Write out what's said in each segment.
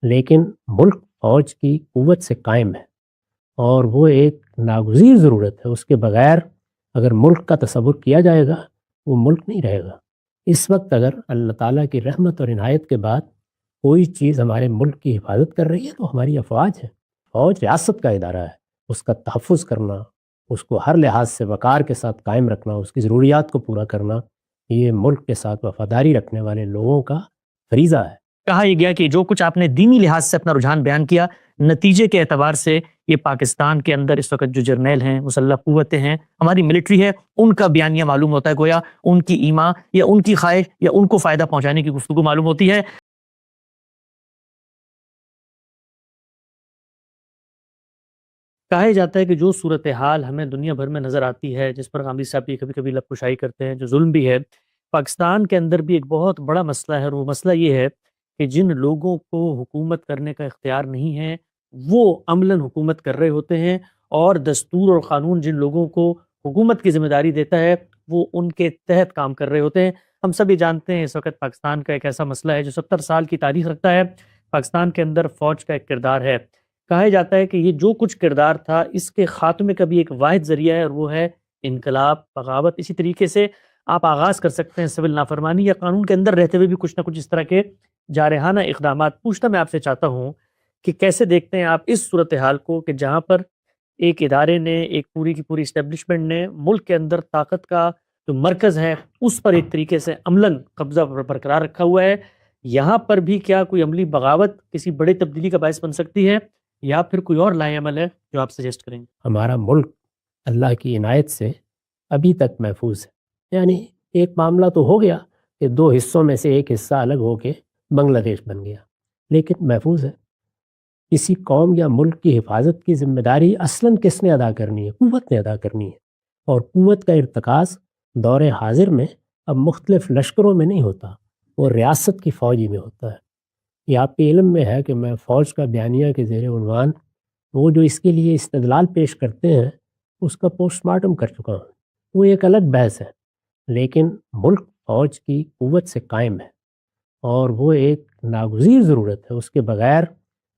لیکن ملک فوج کی قوت سے قائم ہے، اور وہ ایک ناگزیر ضرورت ہے۔ اس کے بغیر اگر ملک کا تصور کیا جائے گا، وہ ملک نہیں رہے گا۔ اس وقت اگر اللہ تعالیٰ کی رحمت اور عنایت کے بعد کوئی چیز ہمارے ملک کی حفاظت کر رہی ہے تو ہماری افواج ہے۔ فوج ریاست کا ادارہ ہے، اس کا تحفظ کرنا، اس کو ہر لحاظ سے وقار کے ساتھ قائم رکھنا، اس کی ضروریات کو پورا کرنا، یہ ملک کے ساتھ وفاداری رکھنے والے لوگوں کا فریضہ ہے۔ کہا یہ گیا کہ جو کچھ آپ نے دینی لحاظ سے اپنا رجحان بیان کیا، نتیجے کے اعتبار سے یہ پاکستان کے اندر اس وقت جو جرنیل ہیں، مسلح قوتیں ہیں، ہماری ملٹری ہے، ان کا بیانیہ معلوم ہوتا ہے، گویا ان کی ایما یا ان کی خواہش یا ان کو فائدہ پہنچانے کی گفتگو معلوم ہوتی ہے۔ کہا جاتا ہے کہ جو صورتحال ہمیں دنیا بھر میں نظر آتی ہے، جس پر غامدی صاحب بھی کبھی کبھی لب کشائی کرتے ہیں، جو ظلم بھی ہے، پاکستان کے اندر بھی ایک بہت بڑا مسئلہ ہے، اور وہ مسئلہ یہ ہے کہ جن لوگوں کو حکومت کرنے کا اختیار نہیں ہے، وہ عملاً حکومت کر رہے ہوتے ہیں، اور دستور اور قانون جن لوگوں کو حکومت کی ذمہ داری دیتا ہے، وہ ان کے تحت کام کر رہے ہوتے ہیں۔ ہم سب یہ جانتے ہیں اس وقت پاکستان کا ایک ایسا مسئلہ ہے جو 70 سال کی تاریخ رکھتا ہے۔ پاکستان کے اندر فوج کا ایک کردار ہے۔ کہا جاتا ہے کہ یہ جو کچھ کردار تھا، اس کے خاتمے کا بھی ایک واحد ذریعہ ہے، اور وہ ہے انقلاب، بغاوت۔ اسی طریقے سے آپ آغاز کر سکتے ہیں سول نافرمانی یا قانون کے اندر رہتے ہوئے بھی کچھ نہ کچھ اس طرح کے جارحانہ اقدامات۔ پوچھنا میں آپ سے چاہتا ہوں کہ کیسے دیکھتے ہیں آپ اس صورتحال کو کہ جہاں پر ایک ادارے نے، ایک پوری کی پوری اسٹیبلشمنٹ نے ملک کے اندر طاقت کا جو مرکز ہے اس پر ایک طریقے سے عملاً قبضہ برقرار رکھا ہوا ہے، یہاں پر بھی کیا کوئی عملی بغاوت کسی بڑی تبدیلی کا باعث بن سکتی ہے، یا پھر کوئی اور لائے عمل ہے جو آپ سجیسٹ کریں گے؟ ہمارا ملک اللہ کی عنایت سے ابھی تک محفوظ ہے۔ یعنی ایک معاملہ تو ہو گیا کہ 2 حصوں میں سے ایک حصہ الگ ہو کے بنگلہ دیش بن گیا، لیکن محفوظ ہے۔ کسی قوم یا ملک کی حفاظت کی ذمہ داری اصلاً کس نے ادا کرنی ہے؟ قوت نے ادا کرنی ہے، اور قوت کا ارتکاز دور حاضر میں اب مختلف لشکروں میں نہیں ہوتا، وہ ریاست کی فوجی میں ہوتا ہے۔ یہ آپ کے علم میں ہے کہ میں فوج کا بیانیہ کے زیر عنوان وہ جو اس کے لیے استدلال پیش کرتے ہیں اس کا پوسٹ مارٹم کر چکا ہوں، وہ ایک الگ بحث ہے۔ لیکن ملک فوج کی قوت سے قائم ہے، اور وہ ایک ناگزیر ضرورت ہے۔ اس کے بغیر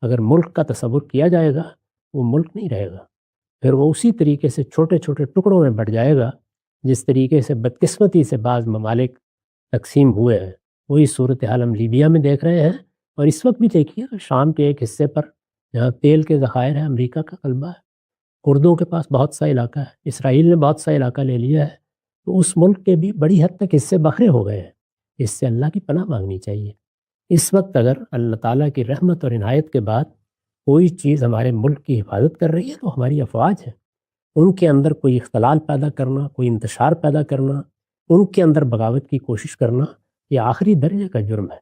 اگر ملک کا تصور کیا جائے گا، وہ ملک نہیں رہے گا۔ پھر وہ اسی طریقے سے چھوٹے چھوٹے ٹکڑوں میں بٹ جائے گا جس طریقے سے بدقسمتی سے بعض ممالک تقسیم ہوئے ہیں۔ وہی صورتحال ہم لیبیا میں دیکھ رہے ہیں، اور اس وقت بھی دیکھیے شام کے ایک حصے پر جہاں تیل کے ذخائر ہیں، امریکہ کا غلبہ ہے، کردوں کے پاس بہت سا علاقہ ہے، اسرائیل نے بہت سا علاقہ لے لیا ہے، تو اس ملک کے بھی بڑی حد تک حصے بکھرے ہو گئے ہیں۔ اس سے اللہ کی پناہ مانگنی چاہیے۔ اس وقت اگر اللہ تعالیٰ کی رحمت اور عنایت کے بعد کوئی چیز ہمارے ملک کی حفاظت کر رہی ہے تو ہماری افواج ہے۔ ان کے اندر کوئی اختلال پیدا کرنا، کوئی انتشار پیدا کرنا، ان کے اندر بغاوت کی کوشش کرنا، یہ آخری درجے کا جرم ہے۔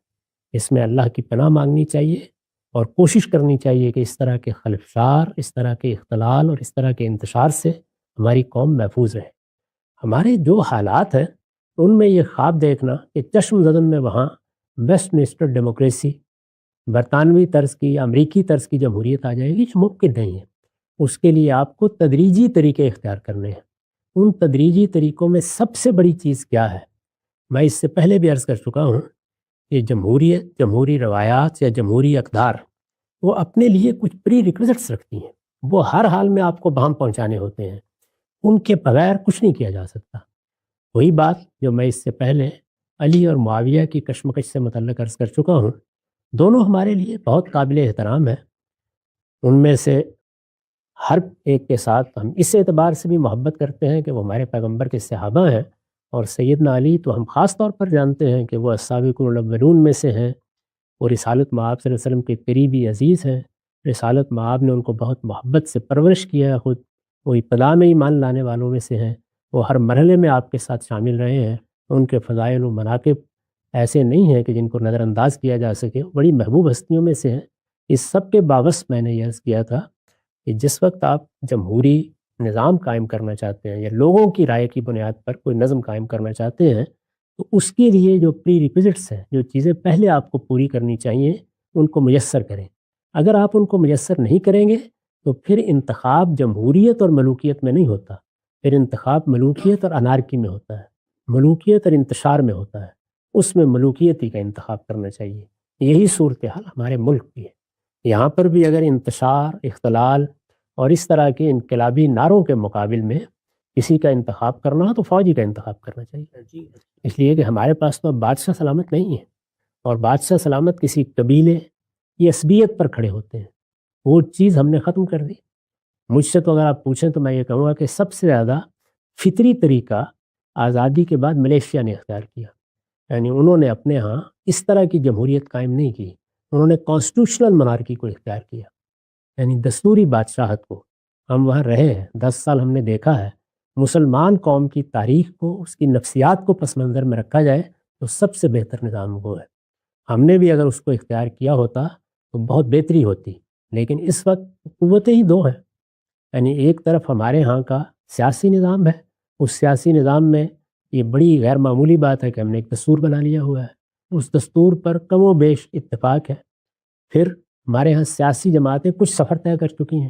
اس میں اللہ کی پناہ مانگنی چاہیے، اور کوشش کرنی چاہیے کہ اس طرح کے خلفشار، اس طرح کے اختلال اور اس طرح کے انتشار سے ہماری قوم محفوظ رہے۔ ہمارے جو حالات ہیں ان میں یہ خواب دیکھنا کہ چشم زدن میں وہاں ویسٹ منسٹر ڈیموکریسی، برطانوی طرز کی، امریکی طرز کی جمہوریت آ جائے گی، جو ممکن نہیں ہے۔ اس کے لیے آپ کو تدریجی طریقے اختیار کرنے ہیں۔ ان تدریجی طریقوں میں سب سے بڑی چیز کیا ہے؟ میں اس سے پہلے بھی عرض کر چکا ہوں کہ جمہوریت، جمہوری روایات یا جمہوری اقدار وہ اپنے لیے کچھ پری ریکوزٹس رکھتی ہیں، وہ ہر حال میں آپ کو بہم پہنچانے ہوتے ہیں، ان کے بغیر کچھ نہیں کیا جا سکتا۔ وہی بات جو میں اس سے پہلے علی اور معاویہ کی کشمکش سے متعلق عرض کر چکا ہوں، دونوں ہمارے لیے بہت قابل احترام ہے۔ ان میں سے ہر ایک کے ساتھ ہم اس اعتبار سے بھی محبت کرتے ہیں کہ وہ ہمارے پیغمبر کے صحابہ ہیں، اور سیدنا علی تو ہم خاص طور پر جانتے ہیں کہ وہ السابقون الاولون میں سے ہیں، اور رسالت مآب صلی اللہ علیہ وسلم کے قریبی عزیز ہیں۔ رسالت مآب نے ان کو بہت محبت سے پرورش کیا ہے، خود وہ ابتدا میں ایمان لانے والوں میں سے ہیں، وہ ہر مرحلے میں آپ کے ساتھ شامل رہے ہیں۔ ان کے فضائل و مناقب ایسے نہیں ہیں کہ جن کو نظر انداز کیا جا سکے، بڑی محبوب ہستیوں میں سے ہیں۔ اس سب کے باوجود میں نے یہ عرض کیا تھا کہ جس وقت آپ جمہوری نظام قائم کرنا چاہتے ہیں یا لوگوں کی رائے کی بنیاد پر کوئی نظم قائم کرنا چاہتے ہیں، تو اس کے لیے جو پری ریکوزٹس ہیں، جو چیزیں پہلے آپ کو پوری کرنی چاہیے، ان کو میسر کریں۔ اگر آپ ان کو میسر نہیں کریں گے تو پھر انتخاب جمہوریت اور ملوکیت میں نہیں ہوتا، پھر انتخاب ملوکیت اور انارکی میں ہوتا ہے، ملوکیت اور انتشار میں ہوتا ہے۔ اس میں ملوکیت ہی کا انتخاب کرنا چاہیے۔ یہی صورتحال ہمارے ملک کی ہے۔ یہاں پر بھی اگر انتشار، اختلال اور اس طرح کے انقلابی نعروں کے مقابل میں کسی کا انتخاب کرنا ہو تو فوجی کا انتخاب کرنا چاہیے، اس لیے کہ ہمارے پاس تو اب بادشاہ سلامت نہیں ہے، اور بادشاہ سلامت کسی قبیلے یا عصبیت پر کھڑے ہوتے ہیں، وہ چیز ہم نے ختم کر دی۔ مجھ سے تو اگر آپ پوچھیں تو میں یہ کہوں گا کہ سب سے زیادہ فطری طریقہ آزادی کے بعد ملیشیا نے اختیار کیا، یعنی انہوں نے اپنے ہاں اس طرح کی جمہوریت قائم نہیں کی، انہوں نے کانسٹیٹیوشنل منارکی کو اختیار کیا، یعنی دستوری بادشاہت کو۔ ہم وہاں رہے ہیں 10 سال، ہم نے دیکھا ہے مسلمان قوم کی تاریخ کو، اس کی نفسیات کو پس منظر میں رکھا جائے تو سب سے بہتر نظام وہ ہے۔ ہم نے بھی اگر اس کو اختیار کیا ہوتا تو بہت بہتری ہوتی، لیکن اس وقت قوتیں ہی دو ہیں، یعنی ایک طرف ہمارے ہاں کا سیاسی نظام ہے، اس سیاسی نظام میں یہ بڑی غیر معمولی بات ہے کہ ہم نے ایک دستور بنا لیا ہوا ہے، اس دستور پر کم و بیش اتفاق ہے۔ پھر ہمارے ہاں سیاسی جماعتیں کچھ سفر طے کر چکی ہیں،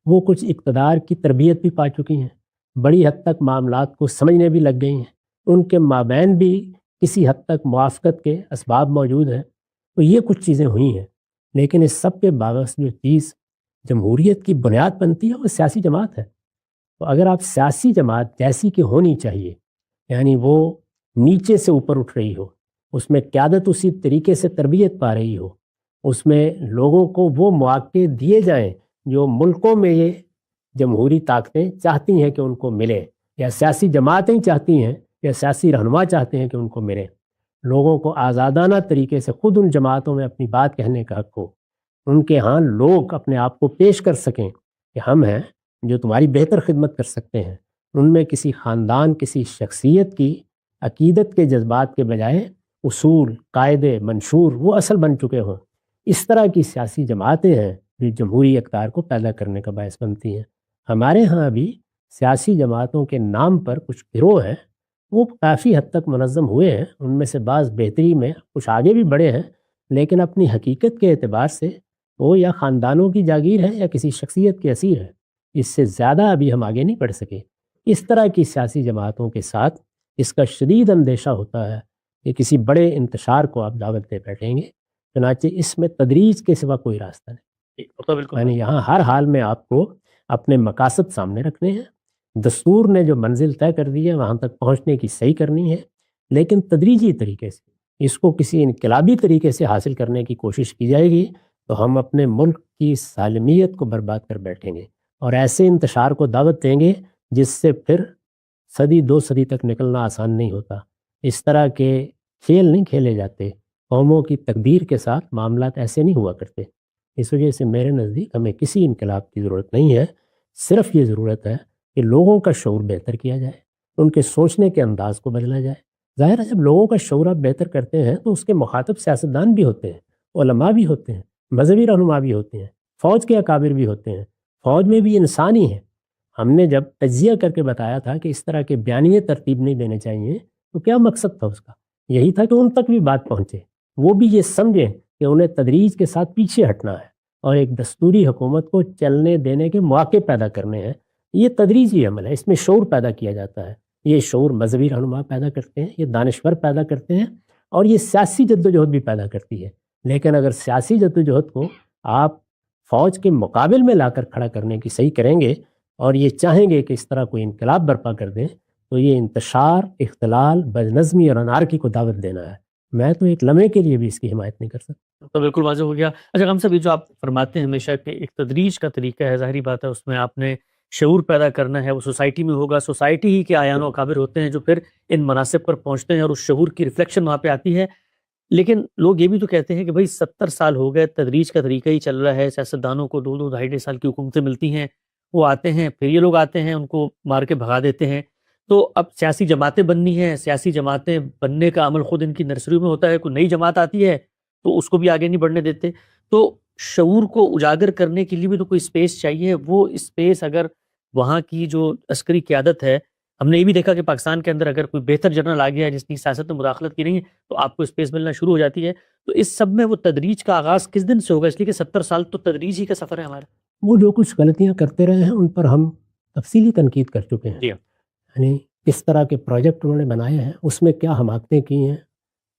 وہ کچھ اقتدار کی تربیت بھی پا چکی ہیں، بڑی حد تک معاملات کو سمجھنے بھی لگ گئی ہیں، ان کے مابین بھی کسی حد تک موافقت کے اسباب موجود ہیں، تو یہ کچھ چیزیں ہوئی ہیں۔ لیکن اس سب کے باوجود جو چیز جمہوریت کی بنیاد بنتی ہے وہ سیاسی جماعت ہے۔ تو اگر آپ سیاسی جماعت جیسی کہ ہونی چاہیے، یعنی وہ نیچے سے اوپر اٹھ رہی ہو، اس میں قیادت اسی طریقے سے تربیت پا رہی ہو، اس میں لوگوں کو وہ مواقع دیے جائیں جو ملکوں میں یہ جمہوری طاقتیں چاہتی ہیں کہ ان کو ملے، یا سیاسی جماعتیں چاہتی ہیں یا سیاسی رہنما چاہتے ہیں کہ ان کو ملے، لوگوں کو آزادانہ طریقے سے خود ان جماعتوں میں اپنی بات کہنے کا حق ہو، ان کے ہاں لوگ اپنے آپ کو پیش کر سکیں کہ ہم ہیں جو تمہاری بہتر خدمت کر سکتے ہیں، ان میں کسی خاندان، کسی شخصیت کی عقیدت کے جذبات کے بجائے اصول، قاعدے، منشور وہ اصل بن چکے ہوں۔ اس طرح کی سیاسی جماعتیں ہیں جو جمہوری اقتدار کو پیدا کرنے کا باعث بنتی ہیں۔ ہمارے ہاں بھی سیاسی جماعتوں کے نام پر کچھ گروہ ہیں، وہ کافی حد تک منظم ہوئے ہیں، ان میں سے بعض بہتری میں کچھ آگے بھی بڑھے ہیں، لیکن اپنی حقیقت کے اعتبار سے وہ یا خاندانوں کی جاگیر ہے یا کسی شخصیت کے اسیر ہے، اس سے زیادہ ابھی ہم آگے نہیں بڑھ سکے۔ اس طرح کی سیاسی جماعتوں کے ساتھ اس کا شدید اندیشہ ہوتا ہے کہ کسی بڑے انتشار کو آپ دعوت دے بیٹھیں گے، چنانچہ اس میں تدریج کے سوا کوئی راستہ نہیں، تو بالکل یعنی یہاں ہر حال میں آپ کو اپنے مقاصد سامنے رکھنے ہیں، دستور نے جو منزل طے کر دی ہے وہاں تک پہنچنے کی صحیح کرنی ہے، لیکن تدریجی طریقے سے اس کو کسی انقلابی طریقے سے حاصل کرنے کی کوشش کی جائے گی تو ہم اپنے ملک کی سالمیت کو برباد کر بیٹھیں گے، اور ایسے انتشار کو دعوت دیں گے جس سے پھر صدی 2 صدی تک نکلنا آسان نہیں ہوتا۔ اس طرح کے کھیل نہیں کھیلے جاتے، قوموں کی تقدیر کے ساتھ معاملات ایسے نہیں ہوا کرتے۔ اس وجہ سے میرے نزدیک ہمیں کسی انقلاب کی ضرورت نہیں ہے، صرف یہ ضرورت ہے کہ لوگوں کا شعور بہتر کیا جائے، ان کے سوچنے کے انداز کو بدلا جائے۔ ظاہر ہے جب لوگوں کا شعور آپ بہتر کرتے ہیں تو اس کے مخاطب سیاستدان بھی ہوتے ہیں، علماء بھی ہوتے ہیں، مذہبی رہنما بھی ہوتے ہیں، فوج کے اکابر بھی ہوتے ہیں، فوج میں بھی انسان ہی ہیں۔ ہم نے جب تجزیہ کر کے بتایا تھا کہ اس طرح کے بیانیے ترتیب نہیں دینے چاہیے تو کیا مقصد تھا اس کا؟ یہی تھا کہ ان تک بھی بات پہنچے، وہ بھی یہ سمجھیں کہ انہیں تدریج کے ساتھ پیچھے ہٹنا ہے اور ایک دستوری حکومت کو چلنے دینے کے مواقع پیدا کرنے ہیں۔ یہ تدریجی عمل ہے، اس میں شعور پیدا کیا جاتا ہے، یہ شعور مذہبی رہنما پیدا کرتے ہیں، یہ دانشور پیدا کرتے ہیں، اور یہ سیاسی جدوجہد بھی پیدا کرتی ہے۔ لیکن اگر سیاسی جدوجہد کو آپ فوج کے مقابل میں لا کر کھڑا کرنے کی صحیح کریں گے اور یہ چاہیں گے کہ اس طرح کوئی انقلاب برپا کر دیں تو یہ انتشار، اختلال، بدنظمی اور انارکی کو دعوت دینا ہے۔ میں تو ایک لمحے کے لیے بھی اس کی حمایت نہیں کر سکتا۔ تو بالکل واضح ہو گیا۔ اچھا غم صاحب، یہ جو آپ فرماتے ہیں ہمیشہ کہ ایک تدریج کا طریقہ ہے، ظاہری بات ہے اس میں آپ نے شعور پیدا کرنا ہے، وہ سوسائٹی میں ہوگا، سوسائٹی ہی کے اعیان و اکابر ہوتے ہیں جو پھر ان مناصب پر پہنچتے ہیں اور اس شعور کی ریفلیکشن وہاں پہ آتی ہے۔ لیکن لوگ یہ بھی تو کہتے ہیں کہ بھائی 70 سال ہو گئے، تدریج کا طریقہ ہی چل رہا ہے، سیاستدانوں کو 2 2 2.5 سال کی حکومتیں ملتی ہیں، وہ آتے ہیں، پھر یہ لوگ آتے ہیں ان کو مار کے بھگا دیتے ہیں، تو اب سیاسی جماعتیں بننی ہیں، سیاسی جماعتیں بننے کا عمل خود ان کی نرسریوں میں ہوتا ہے، کوئی نئی جماعت آتی ہے تو اس کو بھی آگے نہیں بڑھنے دیتے۔ تو شعور کو اجاگر کرنے کے لیے بھی تو کوئی اسپیس چاہیے، وہ اسپیس اگر وہاں کی جو عسکری قیادت ہے، ہم نے یہ بھی دیکھا کہ پاکستان کے اندر اگر کوئی بہتر جنرل آ گیا ہے جس نے سیاست میں مداخلت کی نہیں ہے تو آپ کو اسپیس ملنا شروع ہو جاتی ہے۔ تو اس سب میں وہ تدریج کا آغاز کس دن سے ہوگا؟ اس لیے کہ 70 سال تو تدریج ہی کا سفر ہے ہمارا۔ وہ جو کچھ غلطیاں کرتے رہے ہیں ان پر ہم تفصیلی تنقید کر چکے ہیں، جی یعنی کس طرح کے پروجیکٹ انہوں نے بنائے ہیں، اس میں کیا حماقتیں کی ہیں،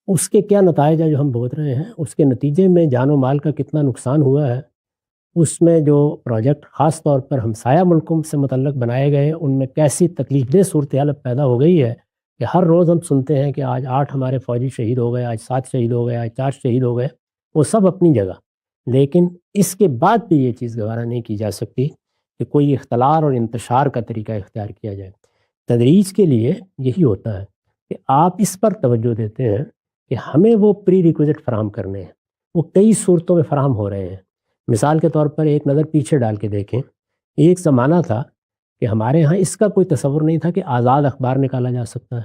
اس کے کیا نتائج ہیں جو ہم بھگت رہے ہیں، اس کے نتیجے میں جان و مال کا کتنا نقصان ہوا ہے، اس میں جو پروجیکٹ خاص طور پر ہمسایہ ملکوں سے متعلق بنائے گئے ان میں کیسی تکلیف دہ صورتحال اب پیدا ہو گئی ہے کہ ہر روز ہم سنتے ہیں کہ آج 8 ہمارے فوجی شہید ہو گئے، آج 7 شہید ہو گئے، آج 4 شہید ہو گئے، وہ سب اپنی جگہ، لیکن اس کے بعد بھی یہ چیز گوارا نہیں کی جا سکتی کہ کوئی اختلاط اور انتشار کا طریقہ اختیار کیا جائے۔ تدریج کے لیے یہی ہوتا ہے کہ آپ اس پر توجہ دیتے ہیں کہ ہمیں وہ پری ریکوزٹ فراہم کرنے ہیں، وہ کئی صورتوں میں فراہم ہو رہے ہیں۔ مثال کے طور پر ایک نظر پیچھے ڈال کے دیکھیں، ایک زمانہ تھا کہ ہمارے ہاں اس کا کوئی تصور نہیں تھا کہ آزاد اخبار نکالا جا سکتا ہے،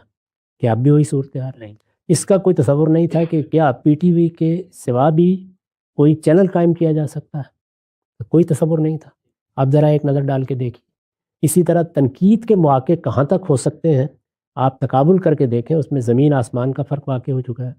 کہ اب بھی وہی صورتحال ہے۔ اس کا کوئی تصور نہیں تھا کہ کیا پی ٹی وی کے سوا بھی کوئی چینل قائم کیا جا سکتا ہے، کوئی تصور نہیں تھا۔ آپ ذرا ایک نظر ڈال کے دیکھیں۔ اسی طرح تنقید کے مواقع کہاں تک ہو سکتے ہیں، آپ تقابل کر کے دیکھیں، اس میں زمین آسمان کا فرق واقع ہو چکا ہے۔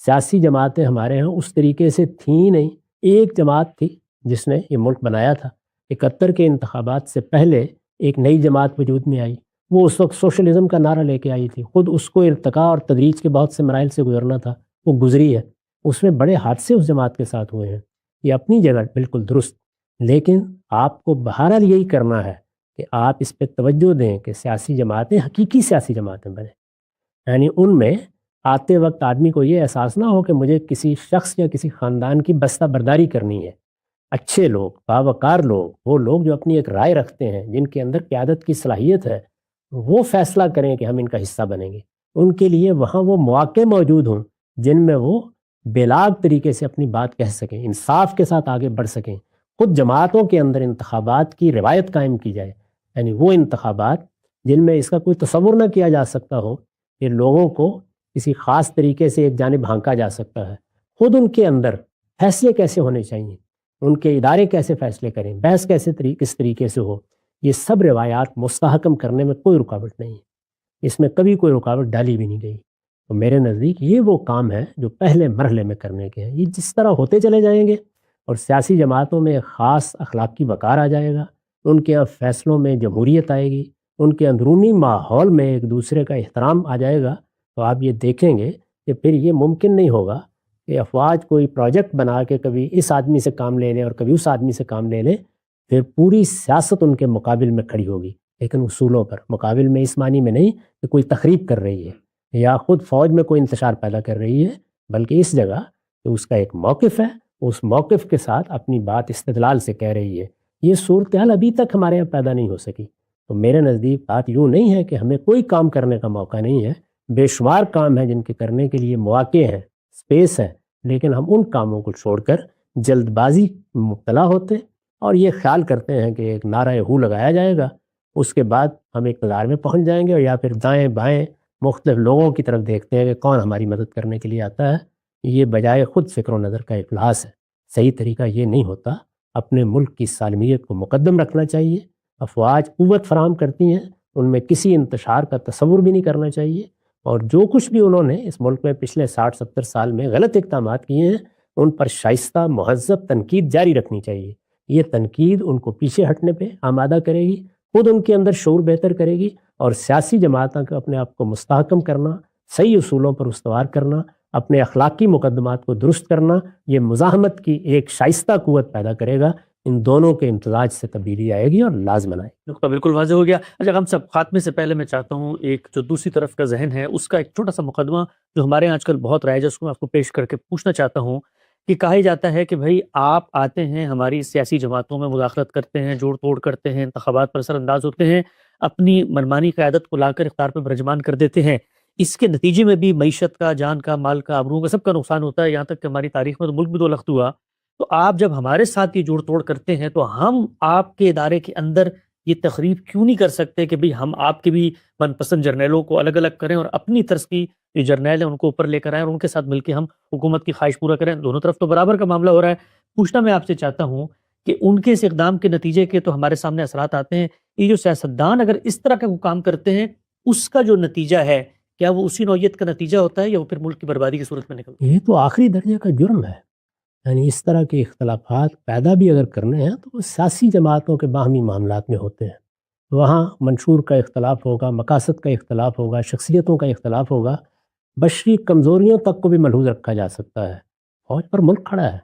سیاسی جماعتیں ہمارے ہاں اس طریقے سے تھیں نہیں، ایک جماعت تھی جس نے یہ ملک بنایا تھا۔ 71 کے انتخابات سے پہلے ایک نئی جماعت وجود میں آئی، وہ اس وقت سوشلزم کا نعرہ لے کے آئی تھی، خود اس کو ارتقاء اور تدریج کے بہت سے مراحل سے گزرنا تھا، وہ گزری ہے، اس میں بڑے حادثے اس جماعت کے ساتھ ہوئے ہیں، یہ اپنی جگہ بالکل درست، لیکن آپ کو بہرحال یہی کرنا ہے کہ آپ اس پہ توجہ دیں کہ سیاسی جماعتیں حقیقی سیاسی جماعتیں بنیں، یعنی ان میں آتے وقت آدمی کو یہ احساس نہ ہو کہ مجھے کسی شخص یا کسی خاندان کی بستہ برداری کرنی ہے۔ اچھے لوگ، باوقار لوگ، وہ لوگ جو اپنی ایک رائے رکھتے ہیں، جن کے اندر قیادت کی صلاحیت ہے، وہ فیصلہ کریں کہ ہم ان کا حصہ بنیں گے۔ ان کے لیے وہاں وہ مواقع موجود ہوں جن میں وہ بلاگ طریقے سے اپنی بات کہہ سکیں، انصاف کے ساتھ آگے بڑھ سکیں۔ خود جماعتوں کے اندر انتخابات کی روایت قائم کی جائے، یعنی وہ انتخابات جن میں اس کا کوئی تصور نہ کیا جا سکتا ہو کہ لوگوں کو کسی خاص طریقے سے ایک جانب ہانکا جا سکتا ہے۔ خود ان کے اندر فیصلے کیسے ہونے چاہیے، ان کے ادارے کیسے فیصلے کریں، بحث کس طریقے سے ہو، یہ سب روایات مستحکم کرنے میں کوئی رکاوٹ نہیں ہے، اس میں کبھی کوئی رکاوٹ ڈالی بھی نہیں گئی۔ تو میرے نزدیک یہ وہ کام ہے جو پہلے مرحلے میں کرنے کے ہیں۔ یہ جس طرح ہوتے چلے جائیں گے اور سیاسی جماعتوں میں ایک خاص اخلاقی وقار آ جائے گا، ان کے فیصلوں میں جمہوریت آئے گی، ان کے اندرونی ماحول میں ایک دوسرے کا احترام آ جائے گا، تو آپ یہ دیکھیں گے کہ پھر یہ ممکن نہیں ہوگا کہ افواج کوئی پروجیکٹ بنا کے کبھی اس آدمی سے کام لے لیں اور کبھی اس آدمی سے کام لے لیں، پھر پوری سیاست ان کے مقابل میں کھڑی ہوگی، لیکن اصولوں پر مقابل میں، اس معنی میں نہیں کہ کوئی تخریب کر رہی ہے یا خود فوج میں کوئی انتشار پیدا کر رہی ہے، بلکہ اس جگہ کہ اس کا ایک موقف ہے، اس موقف کے ساتھ اپنی بات استدلال سے کہہ رہی ہے۔ یہ صورتحال ابھی تک ہمارے یہاں پیدا نہیں ہو سکی۔ تو میرے نزدیک بات یوں نہیں ہے کہ ہمیں کوئی کام کرنے کا موقع نہیں ہے، بے شمار کام ہیں جن کے کرنے کے لیے مواقع ہیں، سپیس ہے، لیکن ہم ان کاموں کو چھوڑ کر جلد بازی میں مبتلا ہوتے اور یہ خیال کرتے ہیں کہ ایک نعرہ ہو لگایا جائے گا، اس کے بعد ہم اقتدار میں پہنچ جائیں گے، اور یا پھر دائیں بائیں مختلف لوگوں کی طرف دیکھتے ہیں کہ کون ہماری مدد کرنے کے لیے آتا ہے۔ یہ بجائے خود فکر و نظر کا افلاس ہے۔ صحیح طریقہ یہ نہیں ہوتا، اپنے ملک کی سالمیت کو مقدم رکھنا چاہیے۔ افواج قوت فراہم کرتی ہیں، ان میں کسی انتشار کا تصور بھی نہیں کرنا چاہیے، اور جو کچھ بھی انہوں نے اس ملک میں پچھلے 60-70 سال میں غلط اقدامات کیے ہیں، ان پر شائستہ مہذب تنقید جاری رکھنی چاہیے۔ یہ تنقید ان کو پیچھے ہٹنے پہ آمادہ کرے گی، خود ان کے اندر شعور بہتر کرے گی، اور سیاسی جماعتوں کو اپنے آپ کو مستحکم کرنا، صحیح اصولوں پر استوار کرنا، اپنے اخلاقی مقدمات کو درست کرنا، یہ مزاحمت کی ایک شائستہ قوت پیدا کرے گا۔ ان دونوں کے امتزاج سے تبدیلی آئے گی اور لازمن آئے گی۔ نقطہ بالکل واضح ہو گیا۔ اچھا ہم سب خاتمے سے پہلے میں چاہتا ہوں ایک جو دوسری طرف کا ذہن ہے اس کا ایک چھوٹا سا مقدمہ جو ہمارے یہاں آج کل بہت رائج ہے، اس کو میں آپ کو پیش کر کے پوچھنا چاہتا ہوں کہ کہا جاتا ہے کہ بھائی آپ آتے ہیں ہماری سیاسی جماعتوں میں مداخلت کرتے ہیں، جوڑ توڑ کرتے ہیں، انتخابات پر اثر انداز ہوتے ہیں، اپنی منمانی قیادت کو لا کر اختیار پر برجمان کر دیتے ہیں، اس کے نتیجے میں بھی معیشت کا، جان کا، مال کا، آبرو کا، سب کا نقصان ہوتا ہے، یہاں تک کہ ہماری تاریخ میں تو ملک بھی 2 لخت ہوا۔ تو آپ جب ہمارے ساتھ یہ جوڑ توڑ کرتے ہیں تو ہم آپ کے ادارے کے اندر یہ تقریب کیوں نہیں کر سکتے کہ بھئی ہم آپ کے بھی من پسند جرنیلوں کو الگ الگ کریں اور اپنی طرز کی جو جرنیل ہیں ان کو اوپر لے کر آئیں اور ان کے ساتھ مل کے ہم حکومت کی خواہش پورا کریں؟ دونوں طرف تو برابر کا معاملہ ہو رہا ہے۔ پوچھنا میں آپ سے چاہتا ہوں کہ ان کے اس اقدام کے نتیجے کے تو ہمارے سامنے اثرات آتے ہیں، یہ جو سیاستدان اگر اس طرح کا کام کرتے ہیں اس کا جو نتیجہ ہے کیا وہ اسی نوعیت کا نتیجہ ہوتا ہے یا وہ پھر ملک کی بربادی کی صورت میں نکلتا ہے؟ یہ تو آخری درجے کا جرم ہے، یعنی اس طرح کے اختلافات پیدا بھی اگر کرنے ہیں تو وہ سیاسی جماعتوں کے باہمی معاملات میں ہوتے ہیں، وہاں منشور کا اختلاف ہوگا، مقاصد کا اختلاف ہوگا، شخصیتوں کا اختلاف ہوگا، بشری کمزوریوں تک کو بھی ملحوظ رکھا جا سکتا ہے. فوج پر ملک کھڑا ہے,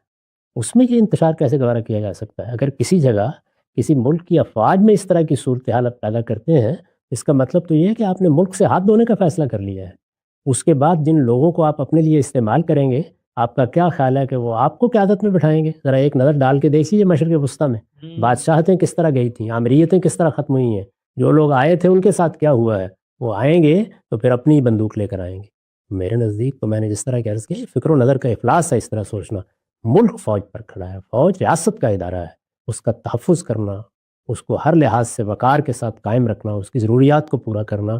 اس میں یہ انتشار کیسے گوارا کیا جا سکتا ہے؟ اگر کسی جگہ کسی ملک کی افواج میں اس طرح کی صورتحال آپ پیدا کرتے ہیں، اس کا مطلب تو یہ ہے کہ آپ نے ملک سے ہاتھ دھونے کا فیصلہ کر لیا ہے. اس کے بعد جن لوگوں کو آپ اپنے لیے استعمال کریں گے، آپ کا کیا خیال ہے کہ وہ آپ کو قیادت میں بٹھائیں گے؟ ذرا ایک نظر ڈال کے دیکھیے مشرق وسطیٰ میں بادشاہتیں کس طرح گئی تھیں، آمریتیں کس طرح ختم ہوئی ہیں، جو لوگ آئے تھے ان کے ساتھ کیا ہوا ہے. وہ آئیں گے تو پھر اپنی بندوق لے کر آئیں گے. میرے نزدیک تو میں نے جس طرح کہ عرض کی، فکر و نظر کا افلاس ہے اس طرح سوچنا. ملک فوج پر کھڑا ہے، فوج ریاست کا ادارہ ہے، اس کا تحفظ کرنا، اس کو ہر لحاظ سے وقار کے ساتھ قائم رکھنا، اس کی ضروریات کو پورا کرنا،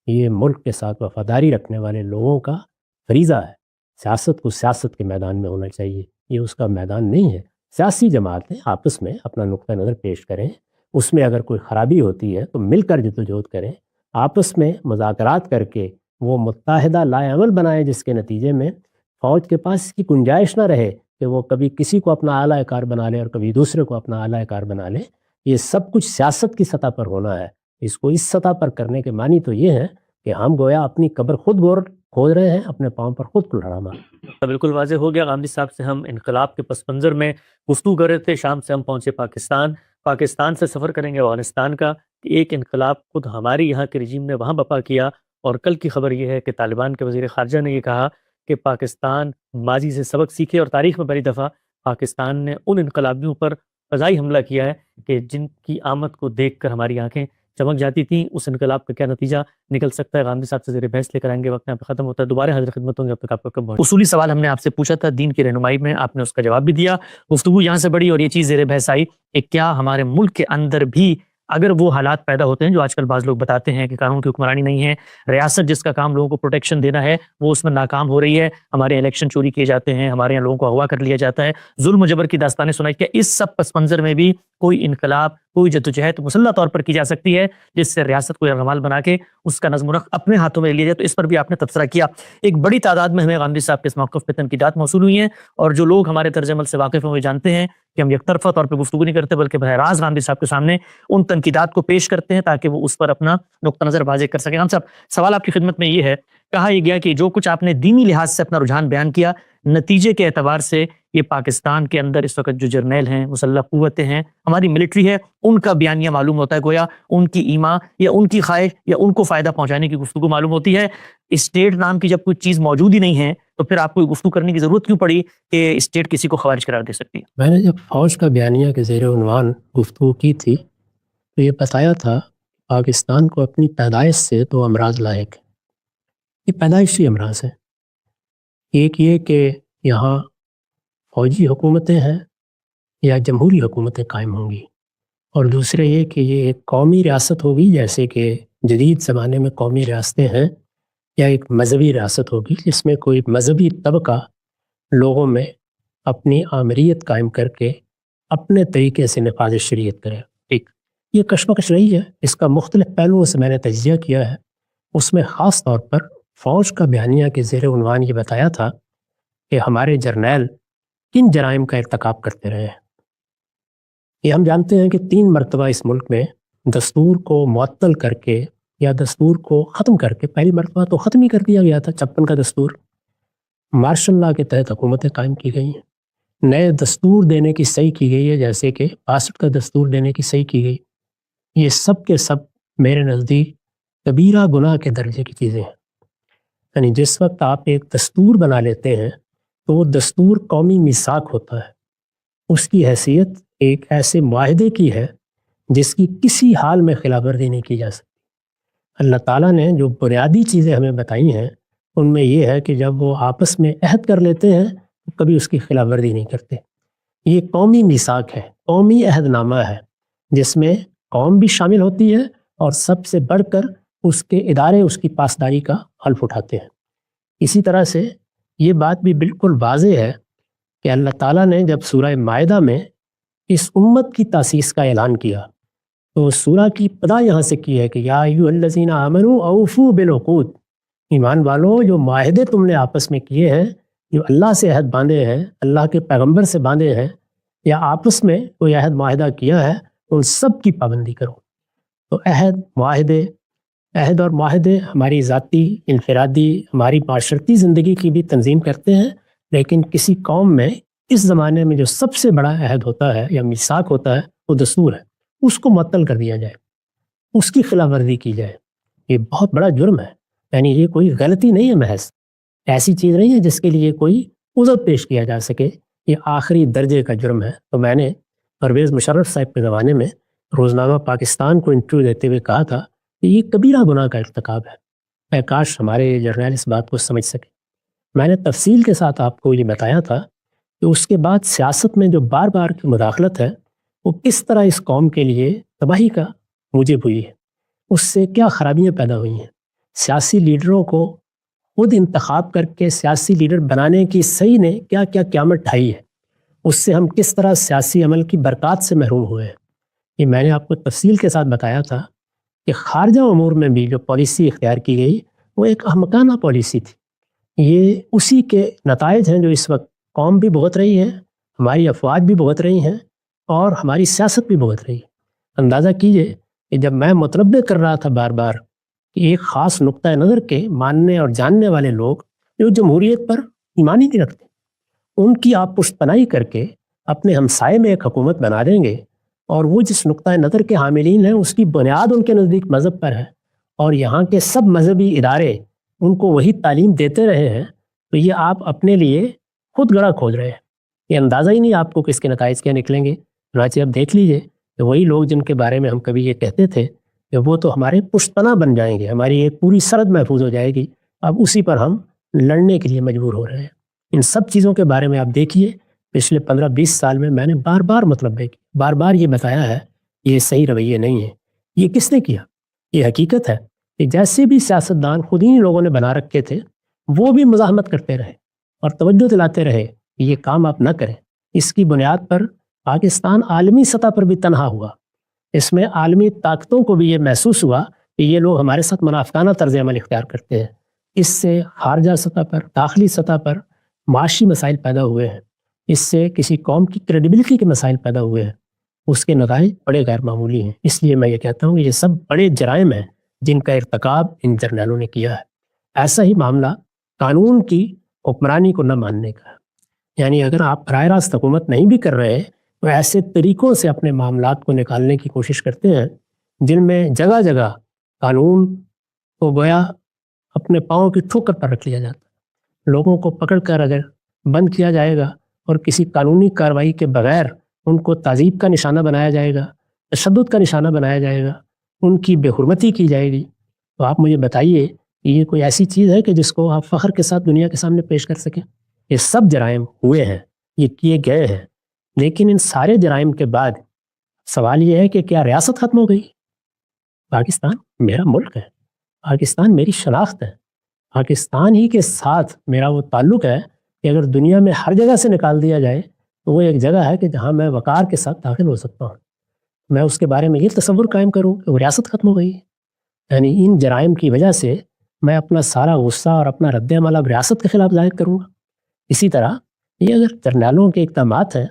یہ ملک کے ساتھ وفاداری رکھنے والے لوگوں کا فریضہ ہے. سیاست کو سیاست کے میدان میں ہونا چاہیے، یہ اس کا میدان نہیں ہے. سیاسی جماعتیں آپس میں اپنا نقطہ نظر پیش کریں، اس میں اگر کوئی خرابی ہوتی ہے تو مل کر جدوجہد کریں، آپس میں مذاکرات کر کے وہ متحدہ لائے عمل بنائیں، جس کے نتیجے میں فوج کے پاس اس کی گنجائش نہ رہے کہ وہ کبھی کسی کو اپنا اعلیٰ کار بنا لے اور کبھی دوسرے کو اپنا اعلیٰ کار بنا لے. یہ سب کچھ سیاست کی سطح پر ہونا ہے. اس کو اس سطح پر کرنے کے معنی تو یہ ہے کہ ہم گویا اپنی قبر خود کھود رہے ہیں، اپنے پاؤں پر خود کلہڑا مار. بالکل واضح ہو گیا. غامدی صاحب سے ہم انقلاب کے پس منظر میں گفتگو کر رہے تھے. شام سے ہم پہنچے پاکستان سے سفر کریں گے افغانستان کا. ایک انقلاب خود ہماری یہاں کے رجیم نے وہاں بپا کیا، اور کل کی خبر یہ ہے کہ طالبان کے وزیر خارجہ نے یہ کہا کہ پاکستان ماضی سے سبق سیکھے، اور تاریخ میں پہلی دفعہ پاکستان نے ان انقلابیوں پر فضائی حملہ کیا ہے کہ جن کی آمد کو دیکھ کر ہماری آنکھیں چمک جاتی تھیں. اس انقلاب کا کیا نتیجہ نکل سکتا ہے؟ غامدی صاحب سے زیر بحث لے کر آئیں گے. وقت یہاں پہ ختم ہوتا ہے. دوبارہ حاضر خدمت ہوں گے. اب تک آپ کا کب اصولی سوال ہم نے آپ سے پوچھا تھا دین کی رہنمائی میں، آپ نے اس کا جواب بھی دیا. گفتگو یہاں سے بڑی اور یہ چیز زیر بحث آئی کہ کیا ہمارے ملک کے اندر بھی اگر وہ حالات پیدا ہوتے ہیں جو آج کل بعض لوگ بتاتے ہیں کہ قانون کی حکمرانی نہیں ہے، ریاست جس کا کام لوگوں کو پروٹیکشن دینا ہے وہ اس میں ناکام ہو رہی ہے، ہمارے الیکشن چوری کیے جاتے ہیں، ہمارے یہاں لوگوں کو اغوا کر لیا جاتا ہے، ظلم و جبر کی داستانیں سنائی، کیا اس سب پس منظر میں بھی کوئی انقلاب، کوئی جدوجہد مسلح طور پر کی جا سکتی ہے جس سے ریاست کو یرغمال بنا کے اس کا نظم و نسق اپنے ہاتھوں میں لیا جائے؟ تو اس پر بھی آپ نے تبصرہ کیا. ایک بڑی تعداد میں ہمیں غامدی صاحب کے اس موقف پہ تنقیدات موصول ہوئی ہیں، اور جو لوگ ہمارے طرز عمل سے واقف ہیں وہ جانتے ہیں کہ ہم یک طرفہ طور پہ گفتگو نہیں کرتے بلکہ براہ راست غامدی صاحب کے سامنے ان تنقیدات کو پیش کرتے ہیں تاکہ وہ اس پر اپنا نقطہ نظر واضح کر سکیں. ہم صاحب سوال آپ کی خدمت میں یہ ہے، کہا یہ گیا کہ جو کچھ آپ نے دینی لحاظ سے اپنا رجحان بیان کیا، نتیجے کے اعتبار سے یہ پاکستان کے اندر اس وقت جو جرنیل ہیں، مسلح قوتیں ہیں، ہماری ملٹری ہے، ان کا بیانیہ معلوم ہوتا ہے، گویا ان کی ایما یا ان کی خواہش یا ان کو فائدہ پہنچانے کی گفتگو معلوم ہوتی ہے. اسٹیٹ نام کی جب کوئی چیز موجود ہی نہیں ہے تو پھر آپ کو گفتگو کرنے کی ضرورت کیوں پڑی کہ اسٹیٹ کسی کو خوارج قرار دے سکتی ہے؟ میں نے جب فوج کا بیانیہ کے زیر عنوان گفتگو کی تھی تو یہ بتایا تھا پاکستان کو اپنی پیدائش سے دو امراض لاحق ہیں. یہ پیدائشی امراض ہیں. ایک یہ کہ یہاں فوجی حکومتیں ہیں یا جمہوری حکومتیں قائم ہوں گی، اور دوسرے یہ کہ یہ ایک قومی ریاست ہوگی جیسے کہ جدید زمانے میں قومی ریاستیں ہیں، یا ایک مذہبی ریاست ہوگی جس میں کوئی مذہبی طبقہ لوگوں میں اپنی آمریت قائم کر کے اپنے طریقے سے نفاذ شریعت کرے. ٹھیک، یہ کشمکش رہی ہے، اس کا مختلف پہلوؤں سے میں نے تجزیہ کیا ہے. اس میں خاص طور پر فوج کا بیانیہ کے زیر عنوان یہ بتایا تھا کہ ہمارے جرنیل کن جرائم کا ارتکاب کرتے رہے ہیں. یہ ہم جانتے ہیں کہ 3 مرتبہ اس ملک میں دستور کو معطل کر کے یا دستور کو ختم کر کے، پہلی مرتبہ تو ختم ہی کر دیا گیا تھا 56 کا دستور، مارشل لاء کے تحت حکومتیں قائم کی گئی ہیں، نئے دستور دینے کی صحیح کی گئی ہے جیسے کہ 62 کا دستور دینے کی صحیح کی گئی. یہ سب کے سب میرے نزدیک کبیرہ گناہ کے درجے کی چیزیں ہیں. یعنی جس وقت آپ ایک دستور بنا لیتے ہیں تو وہ دستور قومی میثاق ہوتا ہے، اس کی حیثیت ایک ایسے معاہدے کی ہے جس کی کسی حال میں خلاف ورزی نہیں کی جا سکتی. اللہ تعالیٰ نے جو بنیادی چیزیں ہمیں بتائی ہیں ان میں یہ ہے کہ جب وہ آپس میں عہد کر لیتے ہیں تو کبھی اس کی خلاف ورزی نہیں کرتے. یہ قومی میثاق ہے، قومی عہد نامہ ہے جس میں قوم بھی شامل ہوتی ہے اور سب سے بڑھ کر اس کے ادارے اس کی پاسداری کا حلف اٹھاتے ہیں. اسی طرح سے یہ بات بھی بالکل واضح ہے کہ اللہ تعالیٰ نے جب سورہ مائدہ میں اس امت کی تاسیس کا اعلان کیا تو سورہ کی ابتدا یہاں سے کی ہے کہ یا ایھا الذین آمنوا اوفوا بالعقود، ایمان والو جو معاہدے تم نے آپس میں کیے ہیں، جو اللہ سے عہد باندھے ہیں، اللہ کے پیغمبر سے باندھے ہیں، یا آپس میں کوئی عہد معاہدہ کیا ہے، ان سب کی پابندی کرو. تو عہد، معاہدے، عہد اور معاہدے ہماری ذاتی، انفرادی، ہماری معاشرتی زندگی کی بھی تنظیم کرتے ہیں، لیکن کسی قوم میں اس زمانے میں جو سب سے بڑا عہد ہوتا ہے یا میثاق ہوتا ہے وہ دستور ہے، اس کو معطل کر دیا جائے، اس کی خلاف ورزی کی جائے، یہ بہت بڑا جرم ہے۔ یعنی یہ کوئی غلطی نہیں ہے، محض ایسی چیز نہیں ہے جس کے لیے کوئی عذر پیش کیا جا سکے، یہ آخری درجے کا جرم ہے۔ تو میں نے پرویز مشرف صاحب کے زمانے میں روزنامہ پاکستان کو انٹرویو دیتے ہوئے کہا تھا کہ یہ کبیرہ گناہ کا ارتکاب ہے۔ میں کاش ہمارے جرنیل اس بات کو سمجھ سکے۔ میں نے تفصیل کے ساتھ آپ کو یہ بتایا تھا کہ اس کے بعد سیاست میں جو بار بار کی مداخلت ہے وہ کس طرح اس قوم کے لیے تباہی کا موجب ہوئی ہے، اس سے کیا خرابیاں پیدا ہوئی ہیں۔ سیاسی لیڈروں کو خود انتخاب کر کے سیاسی لیڈر بنانے کی صحیح نے کیا کیا قیامت ڈھائی ہے، اس سے ہم کس طرح سیاسی عمل کی برکات سے محروم ہوئے ہیں، یہ میں نے آپ کو تفصیل کے ساتھ بتایا تھا کہ خارجہ امور میں بھی جو پالیسی اختیار کی گئی وہ ایک احمقانہ پالیسی تھی۔ یہ اسی کے نتائج ہیں جو اس وقت قوم بھی بھگت رہی ہے، ہماری افواج بھی بھگت رہی ہیں اور ہماری سیاست بھی بھگت رہی ہے۔ اندازہ کیجئے کہ جب میں متنبع کر رہا تھا بار بار کہ ایک خاص نقطۂ نظر کے ماننے اور جاننے والے لوگ جو جمہوریت پر ایمان ہی نہیں رکھتے، ان کی آپ پشت پناہی کر کے اپنے ہمسائے میں ایک حکومت بنا دیں گے، اور وہ جس نقطۂ نظر کے حاملین ہیں اس کی بنیاد ان کے نزدیک مذہب پر ہے، اور یہاں کے سب مذہبی ادارے ان کو وہی تعلیم دیتے رہے ہیں، تو یہ آپ اپنے لیے خود گڑھا کھود رہے ہیں۔ یہ اندازہ ہی نہیں آپ کو کہ اس کے نتائج کیا نکلیں گے۔ چنانچہ اب دیکھ لیجئے کہ وہی لوگ جن کے بارے میں ہم کبھی یہ کہتے تھے کہ وہ تو ہمارے پشت پناہ بن جائیں گے، ہماری ایک پوری سرحد محفوظ ہو جائے گی، اب اسی پر ہم لڑنے کے لیے مجبور ہو رہے ہیں۔ ان سب چیزوں کے بارے میں آپ دیکھیے پچھلے 15-20 سال میں نے بار بار بار بار یہ بتایا ہے یہ صحیح رویے نہیں ہے۔ یہ کس نے کیا؟ یہ حقیقت ہے کہ جیسے بھی سیاستدان خود ہی لوگوں نے بنا رکھے تھے وہ بھی مزاحمت کرتے رہے اور توجہ دلاتے رہے کہ یہ کام آپ نہ کریں۔ اس کی بنیاد پر پاکستان عالمی سطح پر بھی تنہا ہوا، اس میں عالمی طاقتوں کو بھی یہ محسوس ہوا کہ یہ لوگ ہمارے ساتھ منافقانہ طرز عمل اختیار کرتے ہیں۔ اس سے خارجہ سطح پر، داخلی سطح پر معاشی مسائل پیدا ہوئے ہیں، اس سے کسی قوم کی کریڈیبلٹی کے مسائل پیدا ہوئے ہیں، اس کے نتائج بڑے غیر معمولی ہیں۔ اس لیے میں یہ کہتا ہوں کہ یہ سب بڑے جرائم ہیں جن کا ارتکاب ان جرنیلوں نے کیا ہے۔ ایسا ہی معاملہ قانون کی حکمرانی کو نہ ماننے کا ہے۔ یعنی اگر آپ براہ راست حکومت نہیں بھی کر رہے تو ایسے طریقوں سے اپنے معاملات کو نکالنے کی کوشش کرتے ہیں جن میں جگہ جگہ قانون کو گویا اپنے پاؤں کی ٹھوکر پر رکھ لیا جاتا ہے۔ لوگوں کو پکڑ کر اگر بند کیا جائے گا اور کسی قانونی کارروائی کے بغیر ان کو تعذیب کا نشانہ بنایا جائے گا، تشدد کا نشانہ بنایا جائے گا، ان کی بے حرمتی کی جائے گی، تو آپ مجھے بتائیے کہ یہ کوئی ایسی چیز ہے کہ جس کو آپ فخر کے ساتھ دنیا کے سامنے پیش کر سکیں؟ یہ سب جرائم ہوئے ہیں، یہ کیے گئے ہیں، لیکن ان سارے جرائم کے بعد سوال یہ ہے کہ کیا ریاست ختم ہو گئی؟ پاکستان میرا ملک ہے، پاکستان میری شناخت ہے، پاکستان ہی کے ساتھ میرا وہ تعلق ہے کہ اگر دنیا میں ہر جگہ سے نکال دیا جائے تو وہ ایک جگہ ہے کہ جہاں میں وقار کے ساتھ داخل ہو سکتا ہوں۔ میں اس کے بارے میں یہ تصور قائم کروں کہ وہ ریاست ختم ہو گئی ہے؟ یعنی ان جرائم کی وجہ سے میں اپنا سارا غصہ اور اپنا رد عمل اب ریاست کے خلاف ظاہر کروں گا؟ اسی طرح یہ اگر جرنیلوں کے اقدامات ہیں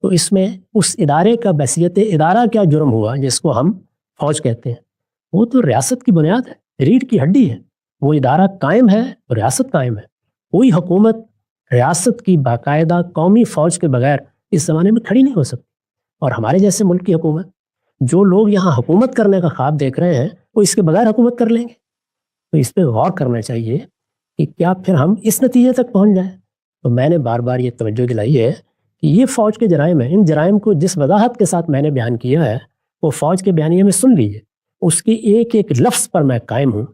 تو اس میں اس ادارے کا بحیثیت ادارہ کیا جرم ہوا جس کو ہم فوج کہتے ہیں؟ وہ تو ریاست کی بنیاد ہے، ریڑھ کی ہڈی ہے۔ وہ ادارہ قائم ہے تو ریاست قائم ہے۔ کوئی حکومت ریاست کی باقاعدہ قومی فوج کے بغیر اس زمانے میں کھڑی نہیں ہو سکتی، اور ہمارے جیسے ملک کی حکومت، جو لوگ یہاں حکومت کرنے کا خواب دیکھ رہے ہیں وہ اس کے بغیر حکومت کر لیں گے۔ تو اس پہ غور کرنا چاہیے کہ کیا پھر ہم اس نتیجے تک پہنچ جائیں۔ تو میں نے بار بار یہ توجہ دلائی ہے کہ یہ فوج کے جرائم ہیں۔ ان جرائم کو جس وضاحت کے ساتھ میں نے بیان کیا ہے وہ فوج کے بیانیے میں سن لیجیے، اس کی ایک ایک لفظ پر میں قائم ہوں،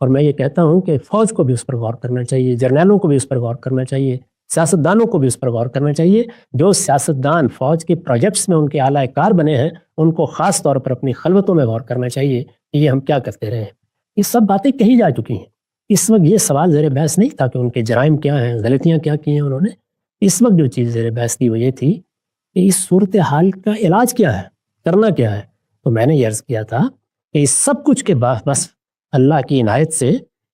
اور میں یہ کہتا ہوں کہ فوج کو بھی اس پر غور کرنا چاہیے، جرنیلوں کو بھی اس پر غور کرنا چاہیے، سیاستدانوں کو بھی اس پر غور کرنا چاہیے۔ جو سیاستدان فوج کے پروجیکٹس میں ان کے اعلی کار بنے ہیں ان کو خاص طور پر اپنی خلوتوں میں غور کرنا چاہیے کہ یہ ہم کیا کرتے رہے ہیں۔ یہ سب باتیں کہی جا چکی ہیں۔ اس وقت یہ سوال زیر بحث نہیں تھا کہ ان کے جرائم کیا ہیں، غلطیاں کیا کی ہیں انہوں نے۔ اس وقت جو چیز زیر بحث تھی وہ یہ تھی کہ اس صورتحال کا علاج کیا ہے، کرنا کیا ہے۔ تو میں نے یہ عرض کیا تھا کہ اس سب کچھ کے بعد بس اللہ کی عنایت سے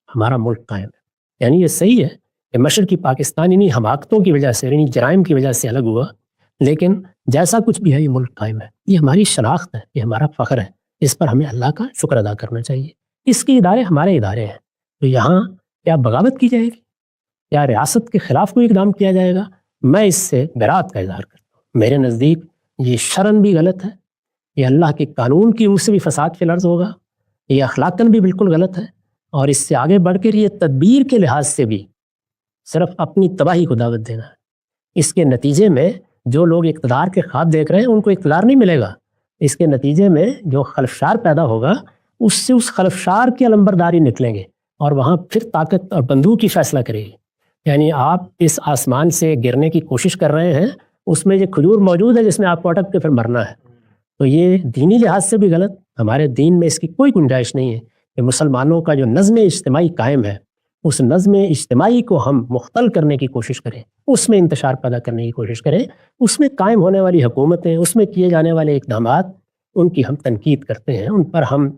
ہمارا ملک قائم ہے۔ یعنی یہ صحیح ہے کہ مشرقی پاکستان انہی حماقتوں کی وجہ سے، انہی جرائم کی وجہ سے الگ ہوا، لیکن جیسا کچھ بھی ہے یہ ملک قائم ہے، یہ ہماری شناخت ہے، یہ ہمارا فخر ہے، اس پر ہمیں اللہ کا شکر ادا کرنا چاہیے۔ اس کے ادارے ہمارے ادارے ہیں، تو یہاں کیا بغاوت کی جائے گی؟ کیا ریاست کے خلاف کوئی اقدام کیا جائے گا؟ میں اس سے برات کا اظہار کرتا ہوں۔ میرے نزدیک یہ شرعاً بھی غلط ہے، یہ اللہ کے قانون کی روح سے بھی فساد فی الارض ہوگا، یہ اخلاقاً بھی بالکل غلط ہے، اور اس سے آگے بڑھ کر یہ تدبیر کے لحاظ سے بھی صرف اپنی تباہی کو دعوت دینا ہے۔ اس کے نتیجے میں جو لوگ اقتدار کے خواب دیکھ رہے ہیں ان کو اقتدار نہیں ملے گا، اس کے نتیجے میں جو خلفشار پیدا ہوگا اس سے اس خلفشار کی علمبرداری نکلیں گے، اور وہاں پھر طاقت اور بندوق کی فیصلہ کرے گی۔ یعنی آپ اس آسمان سے گرنے کی کوشش کر رہے ہیں، اس میں یہ کھجور موجود ہے جس میں آپ کو اٹک کے پھر مرنا ہے، تو یہ دینی لحاظ سے بھی غلط۔ ہمارے دین میں اس کی کوئی گنجائش نہیں ہے کہ مسلمانوں کا جو نظم اجتماعی قائم ہے اس نظم اجتماعی کو ہم مختل کرنے کی کوشش کریں، اس میں انتشار پیدا کرنے کی کوشش کریں، اس میں قائم ہونے والی حکومتیں، اس میں کیے جانے والے اقدامات، ان کی ہم تنقید کرتے ہیں، ان پر ہم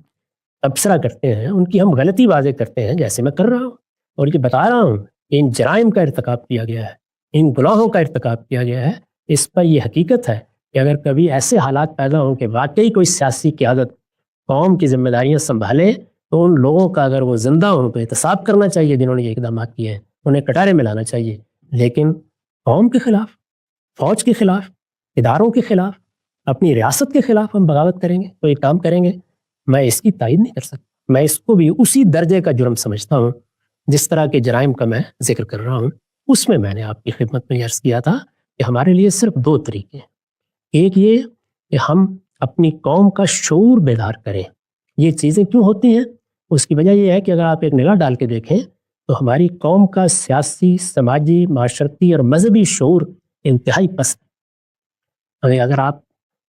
تبصرہ کرتے ہیں، ان کی ہم غلطی واضح کرتے ہیں جیسے میں کر رہا ہوں، اور یہ بتا رہا ہوں کہ ان جرائم کا ارتکاب کیا گیا ہے، ان گناہوں کا ارتکاب کیا گیا ہے۔ اس پر یہ حقیقت ہے کہ اگر کبھی ایسے حالات پیدا ہوں کہ واقعی کوئی سیاسی قیادت قوم کی ذمہ داریاں سنبھالے، تو ان لوگوں کا اگر وہ زندہ ہوں تو احتساب کرنا چاہیے جنہوں نے یہ اقدامات کیے ہیں، انہیں کٹارے میں لانا چاہیے۔ لیکن قوم کے خلاف، فوج کے خلاف، اداروں کے خلاف، اپنی ریاست کے خلاف ہم بغاوت کریں گے، کوئی کام کریں گے، میں اس کی تائید نہیں کر سکتا۔ میں اس کو بھی اسی درجے کا جرم سمجھتا ہوں جس طرح کے جرائم کا میں ذکر کر رہا ہوں۔ اس میں نے آپ کی خدمت میں عرض کیا تھا کہ ہمارے لیے صرف دو طریقے ہیں۔ ایک یہ کہ ہم اپنی قوم کا شعور بیدار کریں۔ یہ چیزیں کیوں ہوتی ہیں؟ اس کی وجہ یہ ہے کہ اگر آپ ایک نگاہ ڈال کے دیکھیں تو ہماری قوم کا سیاسی، سماجی، معاشرتی اور مذہبی شعور انتہائی پست ہے۔ اگر آپ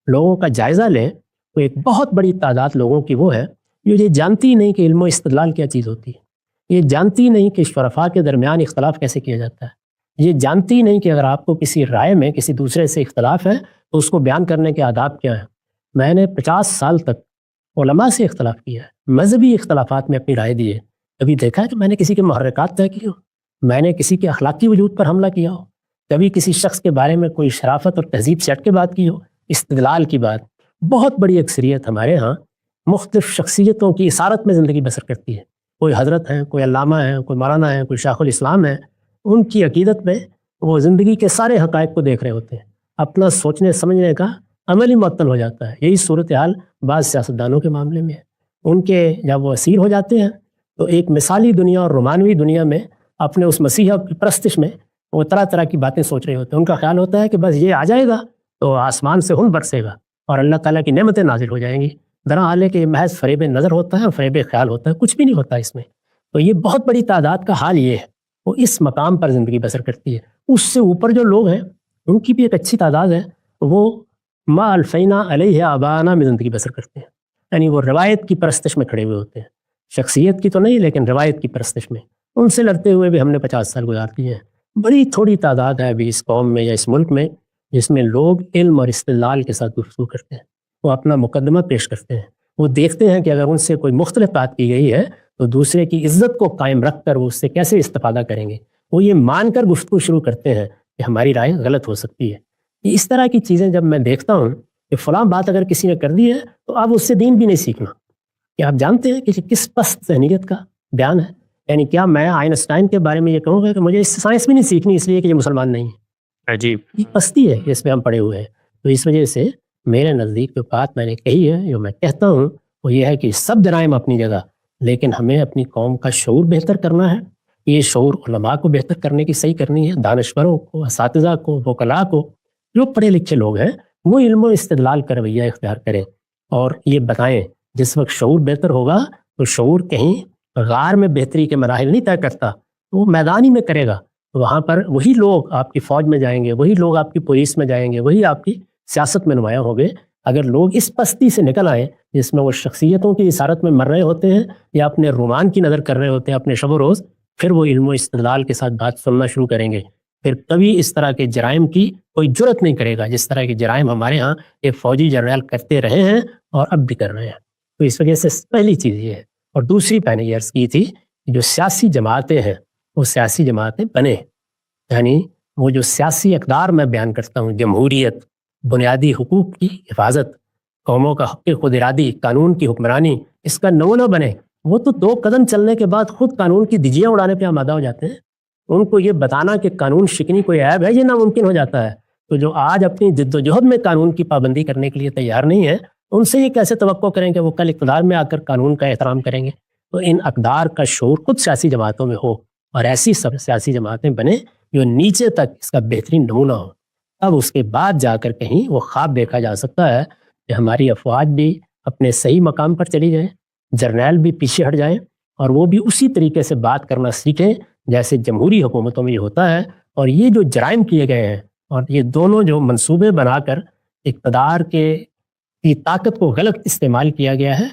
لوگوں کا جائزہ لیں تو ایک بہت بڑی تعداد لوگوں کی وہ ہے جو یہ جانتی نہیں کہ علم و استدلال کیا چیز ہوتی ہے، یہ جانتی نہیں کہ شرفاء کے درمیان اختلاف کیسے کیا جاتا ہے، یہ جانتی نہیں کہ اگر آپ کو کسی رائے میں کسی دوسرے سے اختلاف ہے تو اس کو بیان کرنے کے آداب کیا ہیں۔ میں نے 50 سال تک علماء سے اختلاف کیا ہے، مذہبی اختلافات میں اپنی رائے دی ہے۔ کبھی دیکھا ہے کہ میں نے کسی کے محرکات طے کیے ہو، میں نے کسی کے اخلاقی وجود پر حملہ کیا ہو، کبھی کسی شخص کے بارے میں کوئی شرافت اور تہذیب سے ہٹ کے بات کی ہو، استدلال کی بات؟ بہت بڑی اکثریت ہمارے ہاں مختلف شخصیتوں کی اثارت میں زندگی بسر کرتی ہے۔ کوئی حضرت ہیں، کوئی علامہ ہیں، کوئی مولانا ہیں، کوئی شیخ الاسلام ہیں، ان کی عقیدت میں وہ زندگی کے سارے حقائق کو دیکھ رہے ہوتے ہیں، اپنا سوچنے سمجھنے کا عمل ہی معطل ہو جاتا ہے۔ یہی صورتحال بعض سیاستدانوں کے معاملے میں ہے۔ ان کے جب وہ اسیر ہو جاتے ہیں تو ایک مثالی دنیا اور رومانوی دنیا میں اپنے اس مسیحا کی پرستش میں وہ طرح طرح کی باتیں سوچ رہے ہوتے ہیں۔ ان کا خیال ہوتا ہے کہ بس یہ آ جائے گا تو آسمان سے ہن برسے گا اور اللہ تعالیٰ کی نعمتیں نازل ہو جائیں گی۔ درحال ہے کہ یہ محض فریب نظر ہوتا ہے، فریب خیال ہوتا ہے، کچھ بھی نہیں ہوتا اس میں۔ تو یہ بہت بڑی تعداد کا حال یہ ہے، وہ اس مقام پر زندگی بسر کرتی ہے۔ اس سے اوپر جو لوگ ہیں ان کی بھی ایک اچھی تعداد ہے، وہ ما الفینا علیہ آبانا میں زندگی بسر کرتے ہیں، یعنی وہ روایت کی پرستش میں کھڑے ہوئے ہوتے ہیں، شخصیت کی تو نہیں لیکن روایت کی پرستش میں۔ ان سے لڑتے ہوئے بھی ہم نے 50 سال گزار دیے ہیں۔ بڑی تھوڑی تعداد ہے ابھی اس قوم میں یا اس ملک میں جس میں لوگ علم اور استدلال کے ساتھ گفتگو کرتے ہیں، وہ اپنا مقدمہ پیش کرتے ہیں، وہ دیکھتے ہیں کہ اگر ان سے کوئی مختلف بات کی گئی ہے تو دوسرے کی عزت کو قائم رکھ کر وہ اس سے کیسے استفادہ کریں گے، وہ یہ مان کر گفتگو شروع کرتے ہیں کہ ہماری رائے غلط ہو سکتی ہے۔ اس طرح کی چیزیں جب میں دیکھتا ہوں کہ فلاں بات اگر کسی نے کر دی ہے تو اب اس سے دین بھی نہیں سیکھنا۔ کہ آپ جانتے ہیں کہ یہ کس پست ذہنیت کا بیان ہے؟ یعنی کیا میں آئنسٹائن کے بارے میں یہ کہوں گا کہ مجھے اس سے سائنس بھی نہیں سیکھنی اس لیے کہ یہ مسلمان نہیں ہے؟ عجیب، یہ پستی ہے اس میں ہم پڑے ہوئے ہیں۔ تو اس وجہ سے میرے نزدیک جو بات میں نے کہی ہے، جو میں کہتا ہوں، وہ یہ ہے کہ سب جرائم اپنی جگہ، لیکن ہمیں اپنی قوم کا شعور بہتر کرنا ہے۔ یہ شعور علماء کو بہتر کرنے کی صحیح کرنی ہے، دانشوروں کو، اساتذہ کو، وکلاء کو، جو پڑھے لکھے لوگ ہیں وہ علم و استدلال کا رویہ اختیار کریں اور یہ بتائیں۔ جس وقت شعور بہتر ہوگا تو شعور کہیں غار میں بہتری کے مراحل نہیں طے کرتا، وہ میدان ہی میں کرے گا۔ وہاں پر وہی لوگ آپ کی فوج میں جائیں گے، وہی لوگ آپ کی پولیس میں جائیں گے، وہی آپ کی سیاست میں نمایاں ہوں گے۔ اگر لوگ اس پستی سے نکل آئیں جس میں وہ شخصیتوں کی اثارت میں مر رہے ہوتے ہیں یا اپنے رومان کی نظر کر رہے ہوتے ہیں اپنے شب و روز، پھر وہ علم و استدلال کے ساتھ بات سننا شروع کریں گے، پھر کبھی اس طرح کے جرائم کی کوئی جرت نہیں کرے گا جس طرح کے جرائم ہمارے ہاں ایک فوجی جنرل کرتے رہے ہیں اور اب بھی کر رہے ہیں۔ تو اس وجہ سے پہلی چیز یہ ہے۔ اور دوسری میں نے یہ عرض کی تھی کہ جو سیاسی جماعتیں ہیں وہ سیاسی جماعتیں بنے، یعنی وہ جو سیاسی اقدار میں بیان کرتا ہوں، جمہوریت، بنیادی حقوق کی حفاظت، قوموں کا حق خود ارادی، قانون کی حکمرانی، اس کا نمونہ بنے وہ تو 2 قدم چلنے کے بعد خود قانون کی دھجیاں اڑانے پہ آمادہ ہو جاتے ہیں. ان کو یہ بتانا کہ قانون شکنی کوئی عیب ہے یہ ناممکن ہو جاتا ہے. تو جو آج اپنی جد و جہد میں قانون کی پابندی کرنے کے لیے تیار نہیں ہے, ان سے یہ کیسے توقع کریں کہ وہ کل اقتدار میں آ کر قانون کا احترام کریں گے؟ تو ان اقدار کا شعور خود سیاسی جماعتوں میں ہو, اور ایسی سب سیاسی جماعتیں بنیں جو نیچے تک اس کا بہترین نمونہ ہو. اب اس کے بعد جا کر کہیں وہ خواب دیکھا جا سکتا ہے کہ ہماری افواج بھی اپنے صحیح مقام پر چلی جائیں, جرنیل بھی پیچھے ہٹ جائیں, اور وہ بھی اسی طریقے سے بات کرنا سیکھیں جیسے جمہوری حکومتوں میں یہ ہوتا ہے. اور یہ جو جرائم کیے گئے ہیں اور یہ دونوں جو منصوبے بنا کر اقتدار کی طاقت کو غلط استعمال کیا گیا ہے,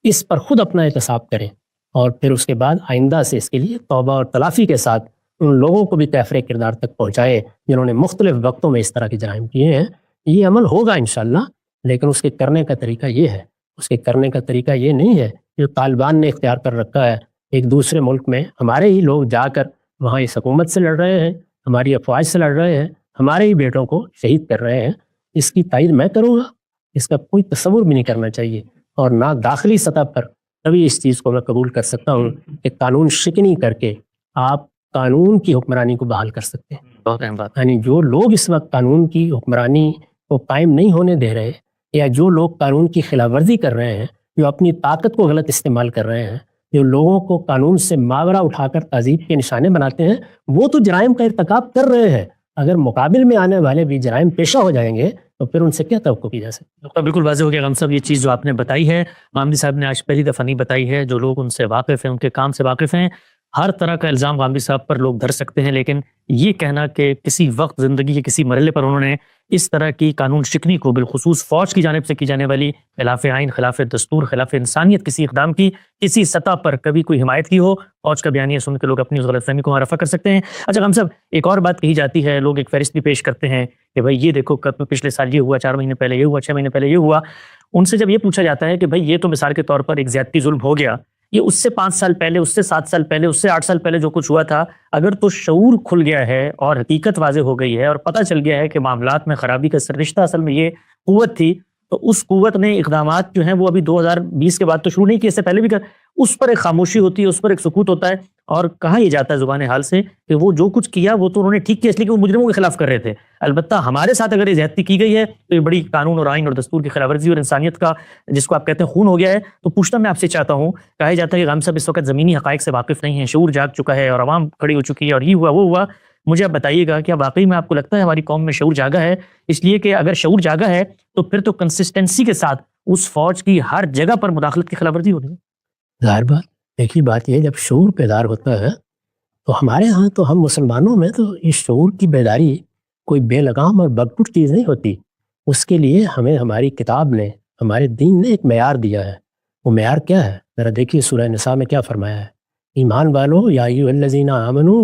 اس پر خود اپنا احتساب کریں, اور پھر اس کے بعد آئندہ سے اس کے لیے توبہ اور تلافی کے ساتھ ان لوگوں کو بھی کیفر کردار تک پہنچائے جنہوں نے مختلف وقتوں میں اس طرح کے جرائم کیے ہیں. یہ عمل ہوگا انشاءاللہ, لیکن اس کے کرنے کا طریقہ یہ ہے. اس کے کرنے کا طریقہ یہ نہیں ہے جو طالبان نے اختیار کر رکھا ہے. ایک دوسرے ملک میں ہمارے ہی لوگ جا کر وہاں اس حکومت سے لڑ رہے ہیں, ہماری افواج سے لڑ رہے ہیں, ہمارے ہی بیٹوں کو شہید کر رہے ہیں. اس کی تائید میں کروں گا؟ اس کا کوئی تصور بھی نہیں کرنا چاہیے. اور نہ داخلی سطح پر کبھی اس چیز کو میں قبول کر سکتا ہوں کہ قانون شکنی کر کے آپ قانون کی حکمرانی کو بحال کر سکتے ہیں. بہت اہم بات. یعنی جو لوگ اس وقت قانون کی حکمرانی کو قائم نہیں ہونے دے رہے, یا جو لوگ قانون کی خلاف ورزی کر رہے ہیں, جو اپنی طاقت کو غلط استعمال کر رہے ہیں, جو لوگوں کو قانون سے ماورا اٹھا کر تعذیب کے نشانے بناتے ہیں, وہ تو جرائم کا ارتکاب کر رہے ہیں. اگر مقابل میں آنے والے بھی جرائم پیشہ ہو جائیں گے تو پھر ان سے کیا توقع کی جا سکتی؟ بالکل واضح ہو گیا غم صاحب, یہ چیز جو آپ نے بتائی ہے, غامدی صاحب نے آج پہلی دفعہ نہیں بتائی ہے. جو لوگ ان سے واقف ہیں, ان کے کام سے واقف ہیں, ہر طرح کا الزام غامدی صاحب پر لوگ دھر سکتے ہیں, لیکن یہ کہنا کہ کسی وقت زندگی کے کسی مرحلے پر انہوں نے اس طرح کی قانون شکنی کو بالخصوص فوج کی جانب سے کی جانے والی خلاف آئین, خلاف دستور, خلاف انسانیت کسی اقدام کی کسی سطح پر کبھی کوئی حمایت کی ہو, فوج کا بیانیہ سن کے لوگ اپنی اس غلط فہمی کو رفع کر سکتے ہیں. اچھا غم صاحب, ایک اور بات کہی جاتی ہے, لوگ ایک فہرست بھی پیش کرتے ہیں کہ بھائی یہ دیکھو پچھلے سال یہ ہوا, 4 مہینے پہلے یہ ہوا, 6 مہینے پہلے یہ ہوا. ان سے جب یہ پوچھا جاتا ہے کہ بھائی یہ تو مثال کے طور پر ایک زیادتی ظلم ہو گیا, یہ اس سے 5 سال پہلے, اس سے 7 سال پہلے, اس سے 8 سال پہلے جو کچھ ہوا تھا, اگر تو شعور کھل گیا ہے اور حقیقت واضح ہو گئی ہے اور پتہ چل گیا ہے کہ معاملات میں خرابی کا رشتہ اصل میں یہ قوت تھی, تو اس قوت نے اقدامات جو ہیں وہ ابھی 2020 کے بعد تو شروع نہیں کیے, اس سے پہلے بھی اس پر ایک خاموشی ہوتی ہے, اس پر ایک سکوت ہوتا ہے, اور کہا یہ جاتا ہے زبان حال سے کہ وہ جو کچھ کیا وہ تو انہوں نے ٹھیک کیا اس لیے کہ وہ مجرموں کے خلاف کر رہے تھے. البتہ ہمارے ساتھ اگر یہ زیادتی کی گئی ہے تو یہ بڑی قانون اور آئین اور دستور کی خلاف ورزی اور انسانیت کا جس کو آپ کہتے ہیں خون ہو گیا ہے. تو پوچھنا میں آپ سے چاہتا ہوں, کہا جاتا ہے کہ غام صاحب اس وقت زمینی حقائق سے واقف نہیں ہیں, شعور جاگ چکا ہے اور عوام کھڑی ہو چکی ہے اور یہ ہوا وہ ہوا. مجھے آپ بتائیے گا کیا واقعی میں آپ کو لگتا ہے ہماری قوم میں شعور جاگا ہے؟ اس لیے کہ اگر شعور جاگا ہے تو پھر تو کنسسٹنسی کے ساتھ اس فوج کی ہر جگہ پر مداخلت کی خلاف ورزی ہو رہی ہے. ظاہر بات, ایک ہی بات یہ, جب شعور بیدار ہوتا ہے تو ہمارے ہاں تو ہم مسلمانوں میں تو اس شعور کی بیداری کوئی بے لگام اور بگٹوٹ چیز نہیں ہوتی. اس کے لیے ہمیں ہماری کتاب نے, ہمارے دین نے ایک معیار دیا ہے. وہ معیار کیا ہے؟ ذرا دیکھیے سورہ نساء میں کیا فرمایا ہے, ایمان والو یا ایھا الذین آمنوا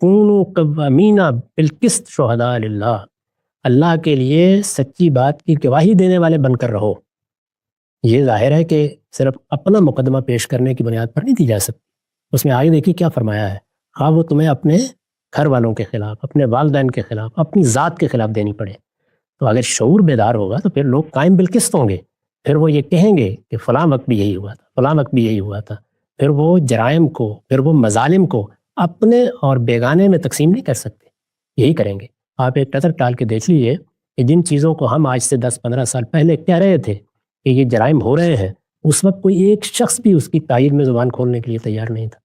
کونوا قوامین بالقسط شہداء للہ, اللہ کے لیے سچی بات کی گواہی دینے والے بن کر رہو. یہ ظاہر ہے کہ صرف اپنا مقدمہ پیش کرنے کی بنیاد پر نہیں دی جا سکتی. اس میں آگے دیکھیے کیا فرمایا ہے, خواہ وہ تمہیں اپنے گھر والوں کے خلاف, اپنے والدین کے خلاف, اپنی ذات کے خلاف دینی پڑے. تو اگر شعور بیدار ہوگا تو پھر لوگ قائم بالقسط ہوں گے. پھر وہ یہ کہیں گے کہ فلاں وقت بھی یہی ہوا تھا, فلاں وقت بھی یہی ہوا تھا. پھر وہ جرائم کو, پھر وہ مظالم کو اپنے اور بیگانے میں تقسیم نہیں کر سکتے. یہی کریں گے. آپ ایک نظر ڈال کے دیکھ لیجیے کہ جن چیزوں کو ہم آج سے 10-15 سال پہلے کہہ رہے تھے کہ یہ جرائم ہو رہے ہیں, اس وقت کوئی ایک شخص بھی اس کی تائید میں زبان کھولنے کے لیے تیار نہیں تھا.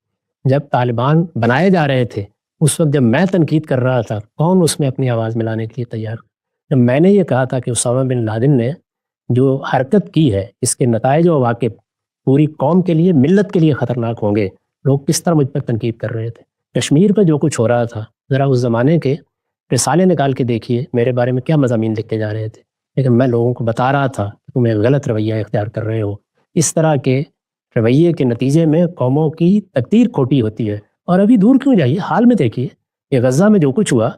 جب طالبان بنائے جا رہے تھے اس وقت جب میں تنقید کر رہا تھا, کون اس میں اپنی آواز ملانے کے لیے تیار؟ جب میں نے یہ کہا تھا کہ اسامہ بن لادن نے جو حرکت کی ہے اس کے نتائج و عواقب پوری قوم کے لیے, ملت کے لیے خطرناک ہوں گے, لوگ کس طرح مجھ پر تنقید کر رہے تھے. کشمیر پہ جو کچھ ہو رہا تھا, ذرا اس زمانے کے رسالے نکال کے دیکھیے میرے بارے میں کیا مضامین لکھے جا رہے تھے. لیکن میں لوگوں کو بتا رہا تھا کہ تم ایک غلط رویہ اختیار کر رہے ہو. اس طرح کے رویے کے نتیجے میں قوموں کی تقدیر کھوٹی ہوتی ہے. اور ابھی دور کیوں جائیے, حال میں دیکھیے یہ غزہ میں جو کچھ ہوا,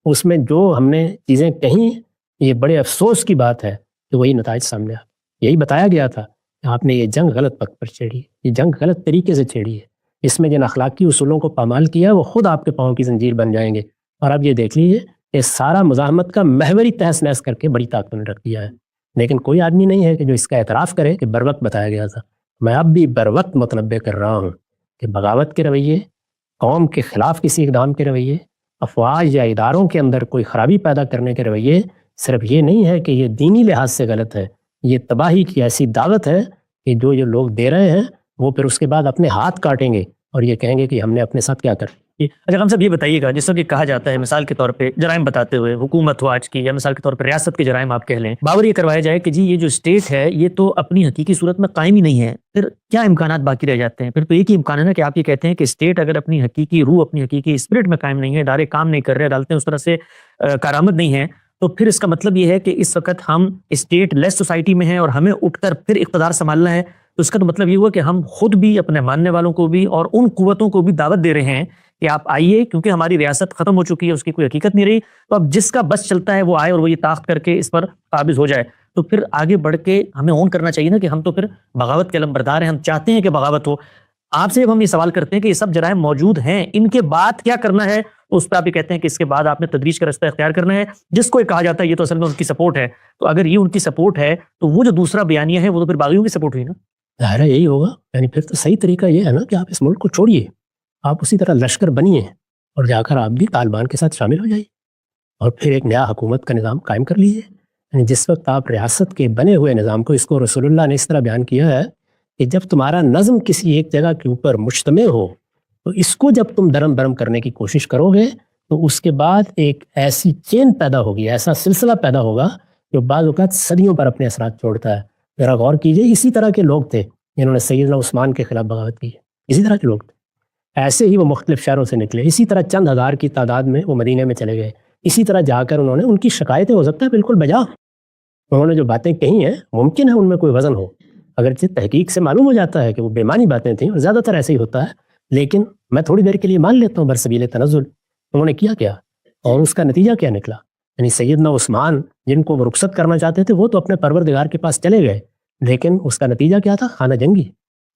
اس میں جو ہم نے چیزیں کہیں, یہ بڑے افسوس کی بات ہے کہ وہی نتائج سامنے آ. یہی بتایا گیا تھا کہ آپ نے یہ جنگ غلط وقت پر چھیڑی ہے, یہ جنگ غلط طریقے سے چھیڑی ہے. اس میں جن اخلاقی اصولوں کو پامال کیا وہ خود آپ کے پاؤں کی زنجیر بن جائیں گے. اور اب یہ دیکھ لیجیے کہ سارا مزاحمت کا محوری تہس نہس کر کے بڑی طاقت نے رکھ دیا ہے. لیکن کوئی آدمی نہیں ہے کہ جو اس کا اعتراف کرے کہ بر وقت بتایا گیا تھا. میں اب بھی بر وقت متنبع کر رہا ہوں کہ بغاوت کے رویے، قوم کے خلاف کسی اقدام کے رویے، افواج یا اداروں کے اندر کوئی خرابی پیدا کرنے کے رویے صرف یہ نہیں ہے کہ یہ دینی لحاظ سے غلط ہے، یہ تباہی کی ایسی دعوت ہے کہ جو یہ لوگ دے رہے ہیں وہ پھر اس کے بعد اپنے ہاتھ کاٹیں گے اور یہ کہیں گے کہ ہم نے اپنے ساتھ کیا کر۔ اچھا ہم سب یہ بتائیے گا، جس طرح کہ کہا جاتا ہے مثال کے طور پہ جرائم بتاتے ہوئے حکومت ہو آج کی، یا مثال کے طور پہ ریاست کے جرائم آپ کہہ لیں، باور یہ کروایا جائے کہ جی یہ جو اسٹیٹ ہے یہ تو اپنی حقیقی صورت میں قائم ہی نہیں ہے، پھر کیا امکانات باقی رہ جاتے ہیں؟ پھر تو ایک ہی امکان ہے نا کہ آپ یہ کہتے ہیں کہ اسٹیٹ اگر اپنی حقیقی روح، اپنی حقیقی اسپرٹ میں قائم نہیں ہے، ادارے کام نہیں کر رہے، عدالتیں اس طرح سے کارآمد نہیں ہیں، تو پھر اس کا مطلب یہ ہے کہ اس وقت ہم اسٹیٹ لیس سوسائٹی میں ہیں اور ہمیں اٹھ کر پھر اقتدار سنبھالنا ہے۔ تو اس کا تو مطلب یہ ہوا کہ ہم خود بھی، اپنے ماننے والوں کو بھی اور ان قوتوں کو بھی دعوت دے رہے ہیں کہ آپ آئیے، کیونکہ ہماری ریاست ختم ہو چکی ہے، اس کی کوئی حقیقت نہیں رہی، تو اب جس کا بس چلتا ہے وہ آئے اور وہ یہ طاقت کر کے اس پر قابض ہو جائے۔ تو پھر آگے بڑھ کے ہمیں اون کرنا چاہیے نا کہ ہم تو پھر بغاوت کے علمبردار ہیں، ہم چاہتے ہیں کہ بغاوت ہو۔ آپ سے جب ہم یہ سوال کرتے ہیں کہ یہ سب جرائم موجود ہیں، ان کے بعد کیا کرنا ہے، تو اس پہ آپ یہ کہتے ہیں کہ اس کے بعد آپ نے تدریج کا رستہ اختیار کرنا ہے، جس کو کہا جاتا ہے یہ تو اصل میں ان کی سپورٹ ہے۔ تو اگر یہ ان کی سپورٹ ہے تو وہ جو دوسرا بیانیہ ہے وہ تو پھر باغیوں کی سپورٹ ہوئی نا۔ ظاہر ہے یہی ہوگا، یعنی پھر تو صحیح طریقہ یہ ہے نا کہ آپ اس ملک کو چھوڑیے، آپ اسی طرح لشکر بنیے اور جا کر آپ بھی طالبان کے ساتھ شامل ہو جائیے اور پھر ایک نیا حکومت کا نظام قائم کر لیجیے۔ یعنی جس وقت آپ ریاست کے بنے ہوئے نظام کو، اس کو رسول اللہ نے اس طرح بیان کیا ہے کہ جب تمہارا نظم کسی ایک جگہ کے اوپر مجتمع ہو تو اس کو جب تم درم برم کرنے کی کوشش کرو گے تو اس کے بعد ایک ایسی چین پیدا ہوگی، ایسا سلسلہ پیدا ہوگا جو بعض اوقات صدیوں پر اپنے اثرات چھوڑتا ہے۔ ذرا غور کیجیے، اسی طرح کے لوگ تھے جنہوں نے سیدنا عثمان کے خلاف بغاوت کی ہے، اسی طرح کے لوگ تھے، ایسے ہی وہ مختلف شہروں سے نکلے، اسی طرح چند ہزار کی تعداد میں وہ مدینے میں چلے گئے، اسی طرح جا کر انہوں نے ان کی شکایتیں ہو سکتا ہے بالکل بجا، انہوں نے جو باتیں کہی ہیں ممکن ہے ان میں کوئی وزن ہو، اگرچہ تحقیق سے معلوم ہو جاتا ہے کہ وہ بےمانی باتیں تھیں اور زیادہ تر ایسے ہی ہوتا ہے، لیکن میں تھوڑی دیر کے لیے مان لیتا ہوں برسبیل تنزل انہوں نے کیا اور اس کا نتیجہ کیا نکلا۔ یعنی سیدنا عثمان جن کو وہ رخصت کرنا چاہتے تھے وہ تو اپنے پروردگار کے پاس چلے گئے، لیکن اس کا نتیجہ کیا تھا؟ خانہ جنگی،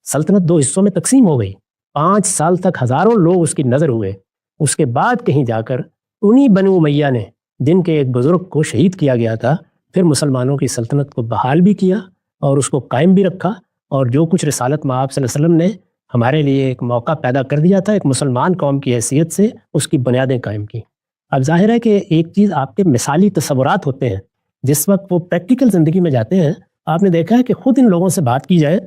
سلطنت دو حصوں میں تقسیم ہو گئی، 5 سال تک ہزاروں لوگ اس کی نظر ہوئے، اس کے بعد کہیں جا کر انہی بنو امیہ نے، جن کے ایک بزرگ کو شہید کیا گیا تھا، پھر مسلمانوں کی سلطنت کو بحال بھی کیا اور اس کو قائم بھی رکھا، اور جو کچھ رسالت میں آپ صلی اللہ علیہ وسلم نے ہمارے لیے ایک موقع پیدا کر دیا تھا ایک مسلمان قوم کی حیثیت سے، اس کی بنیادیں قائم کی۔ اب ظاہر ہے کہ ایک چیز آپ کے مثالی تصورات ہوتے ہیں، جس وقت وہ پریکٹیکل زندگی میں جاتے ہیں آپ نے دیکھا ہے کہ خود ان لوگوں سے بات کی جائے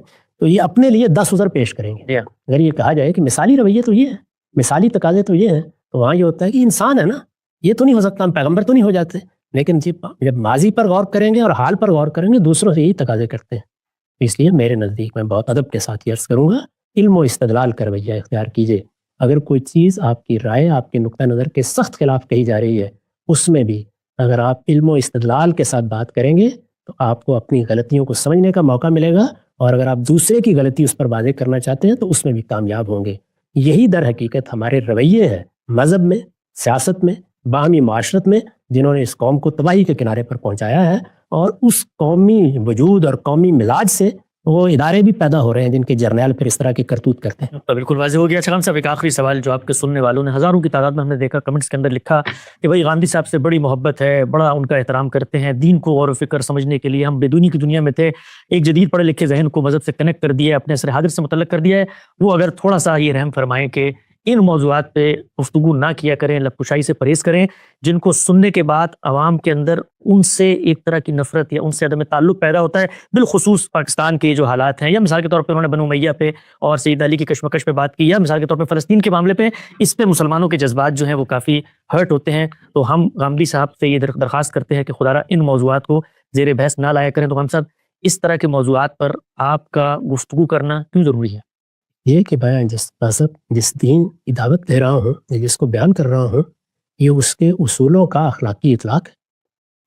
تو یہ اپنے لیے 10 عذر پیش کریں گے۔ اگر یہ کہا جائے کہ مثالی رویے تو یہ ہے، مثالی تقاضے تو یہ ہیں، تو وہاں یہ ہوتا ہے کہ انسان ہے نا، یہ تو نہیں ہو سکتا، ہم پیغمبر تو نہیں ہو جاتے، لیکن جب ماضی پر غور کریں گے اور حال پر غور کریں گے دوسروں سے یہی تقاضے کرتے ہیں۔ اس لیے میرے نزدیک میں بہت ادب کے ساتھ یہ عرض کروں گا، علم و استدلال کا رویہ اختیار کیجیے۔ اگر کوئی چیز آپ کی رائے، آپ کے نقطہ نظر کے سخت خلاف کہی جا رہی ہے، اس میں بھی اگر آپ علم و استدلال کے ساتھ بات کریں گے تو آپ کو اپنی غلطیوں کو سمجھنے کا موقع ملے گا، اور اگر آپ دوسرے کی غلطی اس پر واضح کرنا چاہتے ہیں تو اس میں بھی کامیاب ہوں گے۔ یہی در حقیقت ہمارے رویے ہیں مذہب میں، سیاست میں، باہمی معاشرت میں، جنہوں نے اس قوم کو تباہی کے کنارے پر پہنچایا ہے، اور اس قومی وجود اور قومی مزاج سے وہ ادارے بھی پیدا ہو رہے ہیں جن کے جرنیل پھر اس طرح کی کرتوت کرتے ہیں۔ تو بالکل واضح ہو گیا۔ اچھا صاحب ایک آخری سوال جو آپ کے سننے والوں نے ہزاروں کی تعداد میں ہم نے دیکھا کمنٹس کے اندر لکھا کہ بھائی غامدی صاحب سے بڑی محبت ہے، بڑا ان کا احترام کرتے ہیں، دین کو غور و فکر سمجھنے کے لیے ہم بے دینی کی دنیا میں تھے، ایک جدید پڑھے لکھے ذہن کو مذہب سے کنیکٹ کر دیا ہے، اپنے عصر حاضر سے متعلق کر دیا ہے، وہ اگر تھوڑا سا یہ رحم فرمائیں کہ ان موضوعات پہ گفتگو نہ کیا کریں، لب کشائی سے پرہیز کریں، جن کو سننے کے بعد عوام کے اندر ان سے ایک طرح کی نفرت یا ان سے عدم تعلق پیدا ہوتا ہے، بالخصوص پاکستان کے جو حالات ہیں، یا مثال کے طور پہ انہوں نے بنو امیہ پہ اور سید علی کی کشمکش پہ بات کی، یا مثال کے طور پہ فلسطین کے معاملے پہ، اس پہ مسلمانوں کے جذبات جو ہیں وہ کافی ہرٹ ہوتے ہیں۔ تو ہم غامدی صاحب سے یہ درخواست کرتے ہیں کہ خدا را ان موضوعات کو زیر بحث نہ لایا کریں۔ تو ہم صاحب اس طرح کے موضوعات پر آپ کا گفتگو کرنا کیوں ضروری ہے؟ یہ کہ میں جس مذہب، جس دین کی دعوت دے رہا ہوں یا جس کو بیان کر رہا ہوں، یہ اس کے اصولوں کا اخلاقی اطلاق ہے،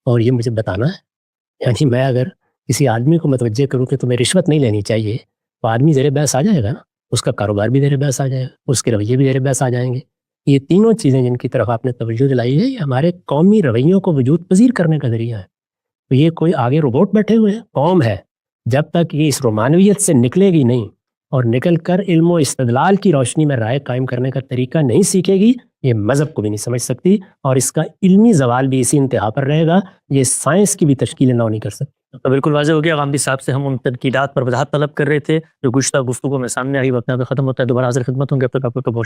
اور یہ مجھے بتانا ہے۔ یعنی میں اگر کسی آدمی کو متوجہ کروں کہ تمہیں رشوت نہیں لینی چاہیے تو آدمی زیر بحث آ جائے گا نا، اس کا کاروبار بھی زیر بحث آ جائے گا، اس کے رویے بھی زیر بحث آ جائیں گے۔ یہ تینوں چیزیں جن کی طرف آپ نے توجہ دلائی ہے، یہ ہمارے قومی رویوں کو وجود پذیر کرنے کا ذریعہ ہے۔ تو یہ کوئی آگے روبوٹ بیٹھے ہوئے ہیں، قوم ہے، جب تک یہ اس رومانویت سے نکلے گی نہیں اور نکل کر علم و استدلال کی روشنی میں رائے قائم کرنے کا طریقہ نہیں سیکھے گی، یہ مذہب کو بھی نہیں سمجھ سکتی، اور اس کا علمی زوال بھی اسی انتہا پر رہے گا، یہ سائنس کی بھی تشکیل نو نہیں کر سکتی۔ تو بالکل واضح ہو گیا غامدی صاحب سے ہم ان تنقیدات پر وضاحت طلب کر رہے تھے جو گزشتہ گفتگو میں سامنے آئی. وقت یہاں پہ ختم ہوتا ہے. دوبارہ حاضر خدمت ہوں گے. اب تک آپ کو بہت